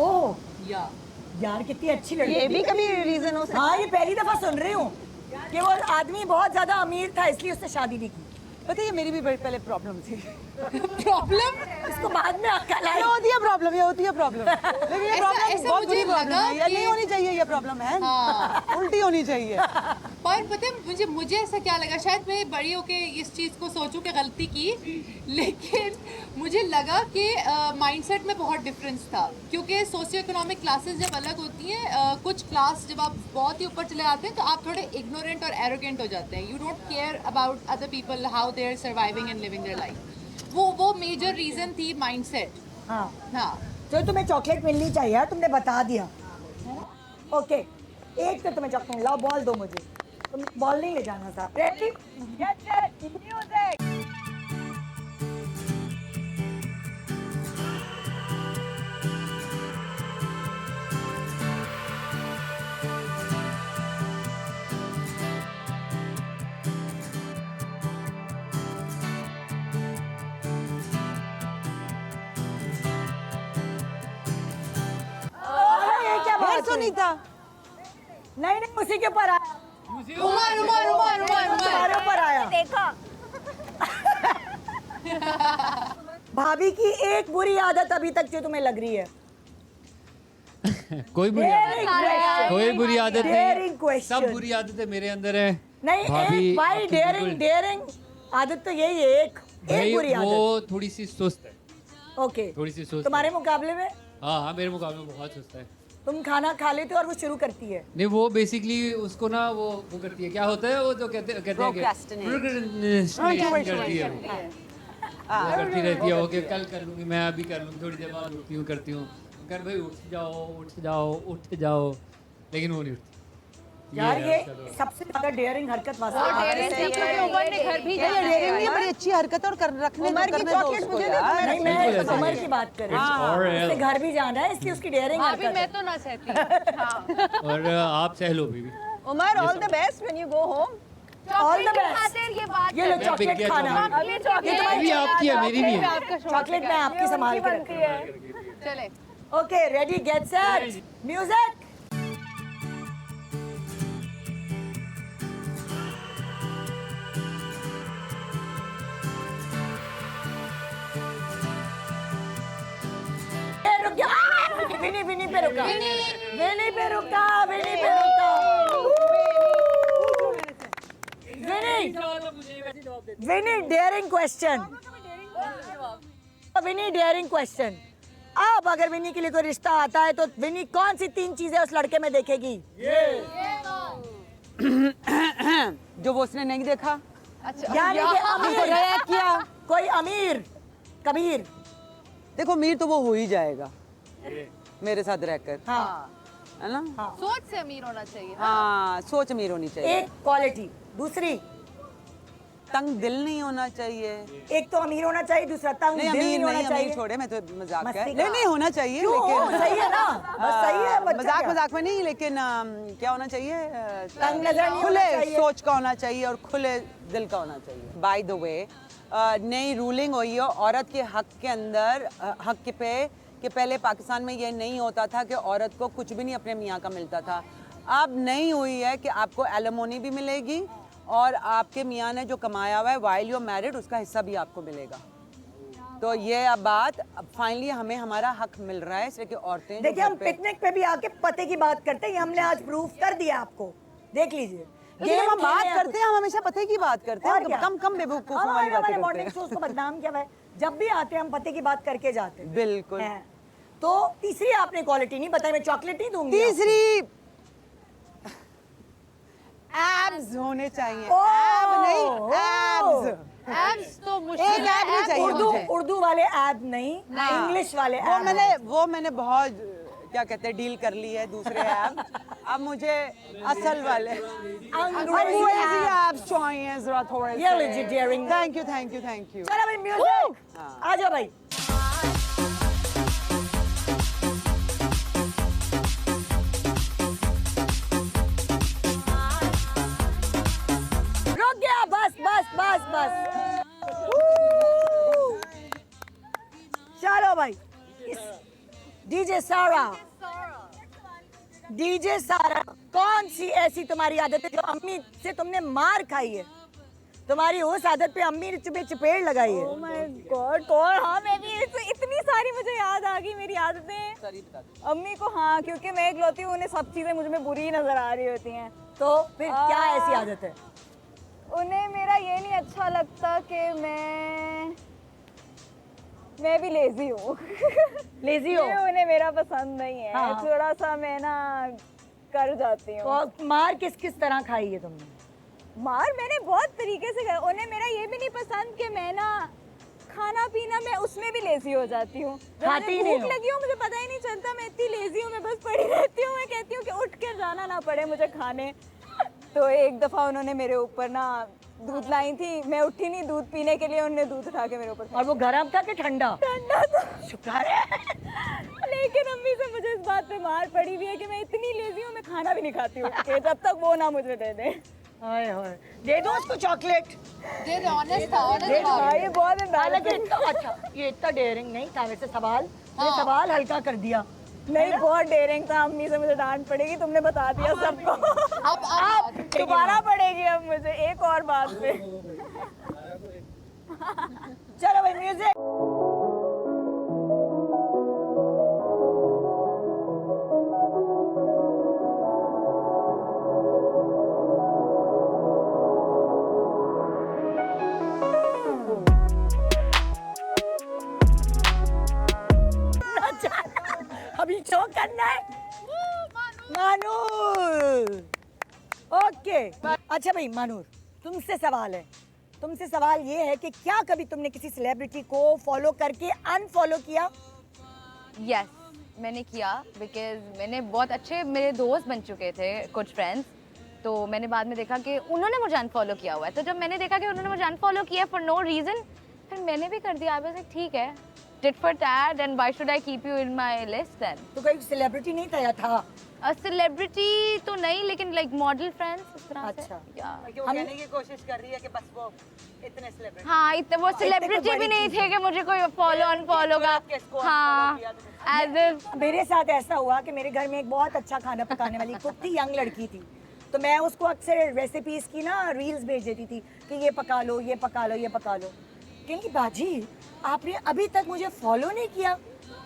Oh yeah यार, कितनी अच्छी लड़की। ये भी कभी रीजन हो सकता हाँ, ये पहली दफा सुन रही हूँ कि वो आदमी बहुत ज्यादा अमीर था इसलिए उससे शादी नहीं की। पता है, ये मेरी भी बड़ी पहले प्रॉब्लम थी। प्रॉब्लम इसको बाद में अक्ल आई। ये होती है प्रॉब्लम, ये होती है प्रॉब्लम, लेकिन ये प्रॉब्लम ऐसा बहुत मुझे बुरी प्रॉब्लम लगा है, ये कि- नहीं होनी चाहिए, ये प्रॉब्लम है। हाँ। उल्टी होनी चाहिए। पर पता है मुझे ऐसा क्या लगा, शायद मैं बड़ी होके इस चीज़ को सोचूं कि गलती की, लेकिन मुझे लगा कि माइंडसेट में बहुत डिफरेंस था, क्योंकि सोशियो इकोनॉमिक क्लासेस जब अलग होती हैं, कुछ क्लास जब आप बहुत ही ऊपर चले आते हैं तो आप थोड़े इग्नोरेंट और एरोगेंट हो जाते हैं। You don't care about other people, how they are surviving and living their life. वो मेजर रीज़न थी माइंडसेट। हाँ हाँ तो तुम्हें चॉकलेट मिलनी चाहिए, तुमने बता दिया। ओके, एक तो तुम्हें चॉकलेट, लाओ बॉल दो मुझे। तुम बॉल नहीं ले जाना था। Ready, get set, music. ये क्या बात फिर हुई? सुनीता, नहीं नहीं, उसी के ऊपर आया। उमर तुम्हारे ऊपर आया। देखा भाभी की एक बुरी आदत अभी तक जो तुम्हें लग रही है? कोई बुरी आदत, कोई बुरी आदत Daring नहीं, question. सब बुरी आदतें मेरे अंदर है। नहीं, एक भाई आपकी डेयरिंग बिल्कुल- डेयरिंग आदत तो यही है, एक भाई बुरी वो आदत। थोड़ी सी सुस्त है, ओके, थोड़ी सी सुस्त तुम्हारे है। मुकाबले में हाँ हाँ, मेरे मुकाबले में बहुत सुस्त है। तुम खाना खा लेते हो और वो शुरू करती है। नहीं, वो बेसिकली उसको ना वो करती है, क्या होता है वो जो कहते हैं कि Procrastinate. procrastination करती है वो करती रहती है, ओके कल कर लूँगी, मैं अभी कर लूँगी, थोड़ी देर बाद उठती हूँ, करती हूँ, कर भाई उठ जाओ, लेकिन वो नहीं उठती। यार ये है उसका सबसे ज्यादा डेयरिंग हरकत वाला उमर ने घर भी ये डेयरिंग नहीं, बड़ी अच्छी हरकत है, और रखने उमर की चॉकलेट मुझे दे दो, नहीं, मैं बिल्कुल ऐसा उमर ही की है। बात कर रही It's हूँ। oral. उससे घर भी जाना है इसलिए उसकी डेयरिंग अभी हरकत मैं है। तो ना सहती। और आप सह लो baby. Umar, all the best when you go home. All the best. ये बात ये लो मैं चॉकलेट बिक गया खाना। चॉकलेट। ये अभी आपकी है, मेरी नहीं है। आपका चॉकलेट मैं आपकी संभाल के रखूंगी। चले। Okay, ready, get set, music. Vini पे रुका। Vini daring question. Vini daring question. अब अगर विनी के लिए कोई रिश्ता आता है तो विनी कौन सी 3 चीजें उस लड़के में देखेगी? जो वो उसने नहीं देखा, यानी कि अमीर किया। कोई अमीर कबीर। देखो, मीर तो वो हो ही जाएगा मेरे साथ रहकर, हाँ, है ना? सोच से अमीर होना चाहिए। हाँ, सोच अमीर होनी चाहिए। एक क्वालिटी। दूसरी, तंग दिल नहीं होना चाहिए। एक तो अमीर होना चाहिए, दूसरा तंग नहीं, दिल अमीर नहीं होना नहीं, चाहिए। अमीर छोड़े, मैं तो मजाक मस्ती कर का। नहीं, नहीं होना चाहिए, क्यों? लेकिन सही है ना, बस सही है। बच्चा मजाक क्या? मजाक में नहीं, लेकिन क्या होना चाहिए? तंग नजर नहीं होना खुले चाहिए। सोच का होना चाहिए और खुले दिल का होना चाहिए। बाय द वे, नई रूलिंग हुई है औरत के हक के अंदर, हक पे, कि पहले पाकिस्तान में ये नहीं होता था कि औरत को कुछ भी नहीं अपने मियाँ का मिलता था। अब नहीं हुई है कि आपको एलिमोनी भी मिलेगी और आपके मियाँ ने जो कमाया हुआ है वाइल यू मैरिड उसका हिस्सा भी आपको मिलेगा। तो ये अब बात फाइनली हमें हमारा हक मिल रहा है, इसलिए कि औरतें देखिए हम पिकनिक पे भी आके पते की बात करते हैं, हमने आज प्रूफ कर दिया आपको, देख लीजिए। गेम हम बात करते हैं, हम हमेशा पते की बात करते हैं, और क्या? कम बेवकूफों वाली बातें करते मॉर्निंग हैं। शोज को बदनाम किया हुआ है, जब भी आते हैं हम पते की बात करके जाते हैं। बिल्कुल। तो तीसरी आपने क्वालिटी नहीं बताई, मैं चॉकलेट नहीं दूंगी। तीसरी एब्स होने चाहिए। एब नहीं, एब्स। एब्स तो एक ऐप नहीं चाहिए मुझे। उर्दू वाले ऐप नहीं, इंग्लिश वाले वो मैंने बहुत क्या कहते हैं डील कर ली है दूसरे ऐप। अब मुझे असल वाले अंग्रेजी ऐप्स चाहिए जरा थोड़े ये लीजिए डेयरिंग। Thank you. चलो भाई म्यूजिक आ जाओ भाई। रुक गया, बस। चलो भाई, डीजे सारा कौन सी ऐसी तुम्हारी आदत है जो अम्मी से तुमने मार खाई है? तुम्हारी उस आदत पे अम्मी ने चपेट लगाई है। ओह माय गॉड, कौन? हाँ मैं भी इतनी सारी मुझे याद आ गई मेरी आदतें। अम्मी को हाँ, क्योंकि मैं इकलौती हूँ, उन्हें सब चीज़ें मुझ में बुरी नज़र आ रही होती हैं। तो फिर क्या ऐसी आदत है? उन्हें मेरा ये नहीं अच्छा लगता कि मैं भी लेजी हूँ। लेजी हो? उन्हें मेरा पसंद नहीं है। हाँ। थोड़ा सा मैं ना कर जाती हूँ। तो मार किस तरह खाई है तुमने? मार मैंने बहुत तरीके से खाई। उन्हें मेरा ये भी नहीं पसंद कि मैं ना खाना पीना मैं उसमें भी लेजी हो जाती हूँ। खाती नहीं हो? भूख लगी हो मुझे पता ही नहीं चलता, मैं इतनी लेजी हूँ, मैं बस पड़ी रहती हूँ। मैं कहती हूँ कि उठ कर जाना ना पड़े मुझे खाने। तो एक दफ़ा उन्होंने मेरे ऊपर ना दूध लाई थी, मैं उठी नहीं दूध पीने के लिए, उन्होंने दूध उठा के मेरे ऊपर। और वो गरम था कि ठंडा? ठंडा था। शुक्र है। लेकिन अम्मी से मुझे इस बात पे मार पड़ी हुई है कि मैं इतनी लेजी हूँ, मैं खाना भी नहीं खाती हूँ कि जब तक वो ना मुझे दे दे। हाय हाय, दे दो उसको चॉकलेट। दे दे, ऑनेस्ट था, दे दो। हाँ, ये बहुत हालांकि embarrassing। अच्छा ये इतना डेयरिंग नहीं था वैसे सवाल, ये सवाल हल्का कर दिया। नहीं बहुत डेयरिंग था। अम्मी से मुझे डांट पड़ेगी, तुमने बता दिया सबको। अब दोबारा पड़ेगी अब मुझे एक और बात पे। चलो भाई म्यूजिक। अभी शो करना है मानूर। ओके अच्छा भाई मानूर, तुमसे सवाल है। तुमसे सवाल ये है कि क्या कभी तुमने किसी सेलिब्रिटी को फॉलो करके अनफॉलो किया? यस मैंने किया, बिकॉज मैंने बहुत अच्छे मेरे दोस्त बन चुके थे कुछ फ्रेंड्स, तो मैंने बाद में देखा कि उन्होंने मुझे अनफॉलो किया हुआ है। तो जब मैंने देखा कि उन्होंने मुझे अनफॉलो किया फॉर नो रीज़न, फिर मैंने भी कर दिया। बस ठीक है, tit for tat, and why should I keep you in my list then? तो कोई सेलिब्रिटी नहीं था या था? सेलिब्रिटी तो नहीं, लेकिन लाइक मॉडल फ्रेंड्स इस तरह से। अच्छा। हम कहने की कोशिश कर रही है कि बस वो इतने सेलिब्रिटी। हाँ इतने वो सेलिब्रिटी भी नहीं थे कि मुझे कोई फॉलो अनफॉलो का। हाँ मेरे साथ ऐसा हुआ कि मेरे घर में एक बहुत अच्छा खाना पकाने वाली कुक थी, यंग लड़की थी, तो मैं उसको अक्सर रेसिपीज की ना रील्स भेज देती थी कि ये पका लो, ये पका लो, ये पका लो। कहेंगी बाजी आपने अभी तक मुझे फॉलो नहीं किया।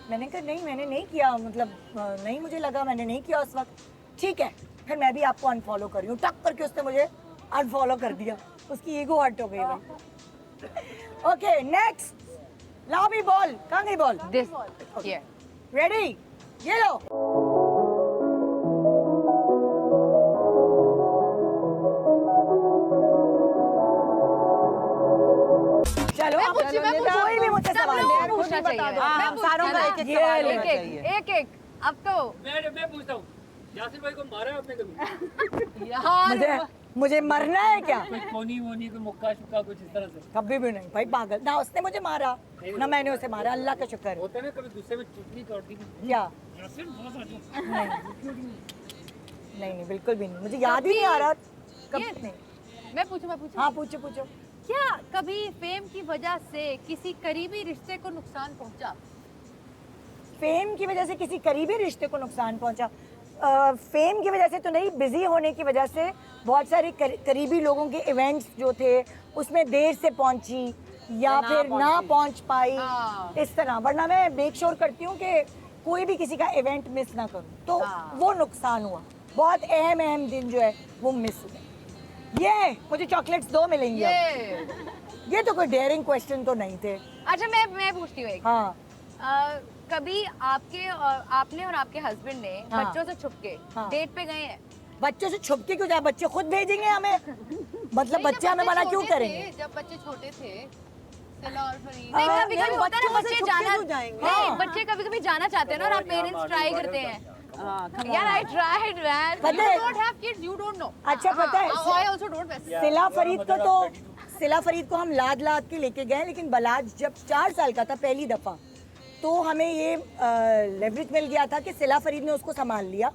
मैंने कहा नहीं मैंने नहीं किया, मतलब नहीं मुझे लगा, मैंने नहीं किया उस वक्त। ठीक है फिर मैं भी आपको अनफॉलो कर रही हूँ। टक करके उसने मुझे अनफॉलो कर दिया, उसकी ईगो हर्ट हो गई भाई। ओके नेक्स्ट, लाओ भी बॉल, कहाँ गई बॉल? दिस रेडी, ये लो। चलो अब कोई भी मुझसे सवाल पूछना चाहिए। हम सारों का एक एक सवाल होना चाहिए। एक अब तो मैं पूछता हूँ, यासिर भाई को मारा आपने कभी? मुझे मरना है क्या? कोनी वोनी को मुक्का शुक्का कुछ इस तरह से? कभी भी नहीं भाई, पागल ना, उसने मुझे मारा ना मैंने उसे मारा, अल्लाह का शुक्र है। होता है ना कभी गुस्से में चुटनी तोड़ दी क्या? यासिर बहुत नहीं बिल्कुल भी नहीं, मुझे याद ही नहीं आ रहा कभी नहीं। मैं पूछूं? हाँ पूछो। क्या कभी फेम की वजह से किसी करीबी रिश्ते को नुकसान पहुंचा? फेम की वजह से किसी करीबी रिश्ते को नुकसान पहुंचा? फेम की वजह से तो नहीं, बिजी होने की वजह से बहुत सारे करीबी लोगों के इवेंट्स जो थे उसमें देर से पहुंची या फिर ना पहुंच पाई, इस तरह। वरना मैं मेक श्योर करती हूँ कि कोई भी किसी का इवेंट मिस ना करूँ, तो वो नुकसान हुआ। बहुत अहम दिन जो है वो मिस हुए। ये मुझे चॉकलेट्स 2 मिलेंगी अब। ये तो कोई डेयरिंग क्वेश्चन तो नहीं थे। अच्छा मैं पूछती हूँ एक। हाँ कभी आपने और आपके हस्बैंड ने हाँ। बच्चों से छुप के डेट पे गए हैं? बच्चों से छुप के क्यों जाए? बच्चे खुद भेजेंगे हमें। मतलब बच्चे हमें मना क्यों करेंगे? जब बच्चे छोटे थे, सिला और फरीद। नहीं, कभी-कभी होता है ना, बच्चे जाना जाएंगे। नहीं, बच्चे कभी-कभी जाना चाहते हैं ना, और आप पेरेंट्स ट्राई करते हैं। यार आई ट्राइड मैन। पता है- You don't have kids, you don't know. अच्छा पता है, I also don't वैसे। सिला फरीद को हम लाद के लेके गए, लेकिन बलाज जब 4 साल का था पहली दफा, तो हमें ये लेवरेज मिल गया था कि सिला फरीद ने उसको संभाल लिया,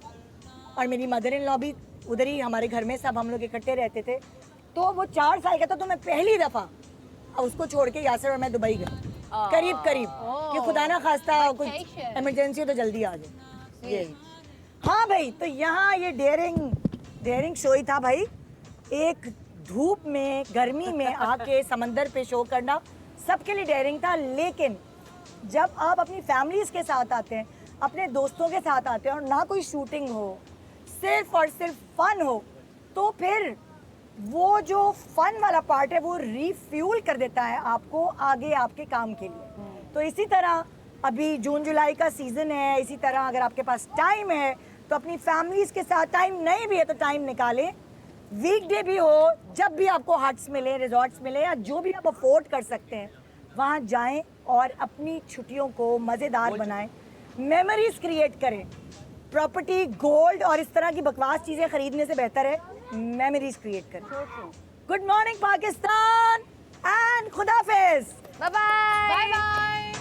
और मेरी मदर इन लॉ भी उधर ही हमारे घर में, सब हम लोग इकट्ठे रहते थे। तो वो 4 साल का था, तो मैं पहली दफा उसको छोड़ के यासर और मैं दुबई गए, करीब कि खुदा ना खास्ता कुछ इमरजेंसी हो तो जल्दी आ जाए। ये हाँ भाई, तो यहाँ ये डेयरिंग शो ही था भाई। एक धूप में गर्मी में आके समंदर पे शो करना सबके लिए डेयरिंग था। लेकिन जब आप अपनी फैमिलीज के साथ आते हैं, अपने दोस्तों के साथ आते हैं, और ना कोई शूटिंग हो, सिर्फ और सिर्फ फन हो, तो फिर वो जो फन वाला पार्ट है वो रिफ्यूल कर देता है आपको आगे आपके काम के लिए। तो इसी तरह अभी जून जुलाई का सीजन है, इसी तरह अगर आपके पास टाइम है तो अपनी फैमिलीज के साथ, टाइम नहीं भी है तो टाइम निकालें, वीकडे भी हो, जब भी आपको हट्स मिले, रिजॉर्ट्स मिले, या जो भी आप अफोर्ड कर सकते हैं वहाँ जाएं और अपनी छुट्टियों को मज़ेदार बनाएं, मेमोरीज क्रिएट करें। प्रॉपर्टी, गोल्ड और इस तरह की बकवास चीज़ें खरीदने से बेहतर है मेमोरीज क्रिएट करें। गुड मॉर्निंग पाकिस्तान एंड खुदाफिज। Bye bye. Bye bye.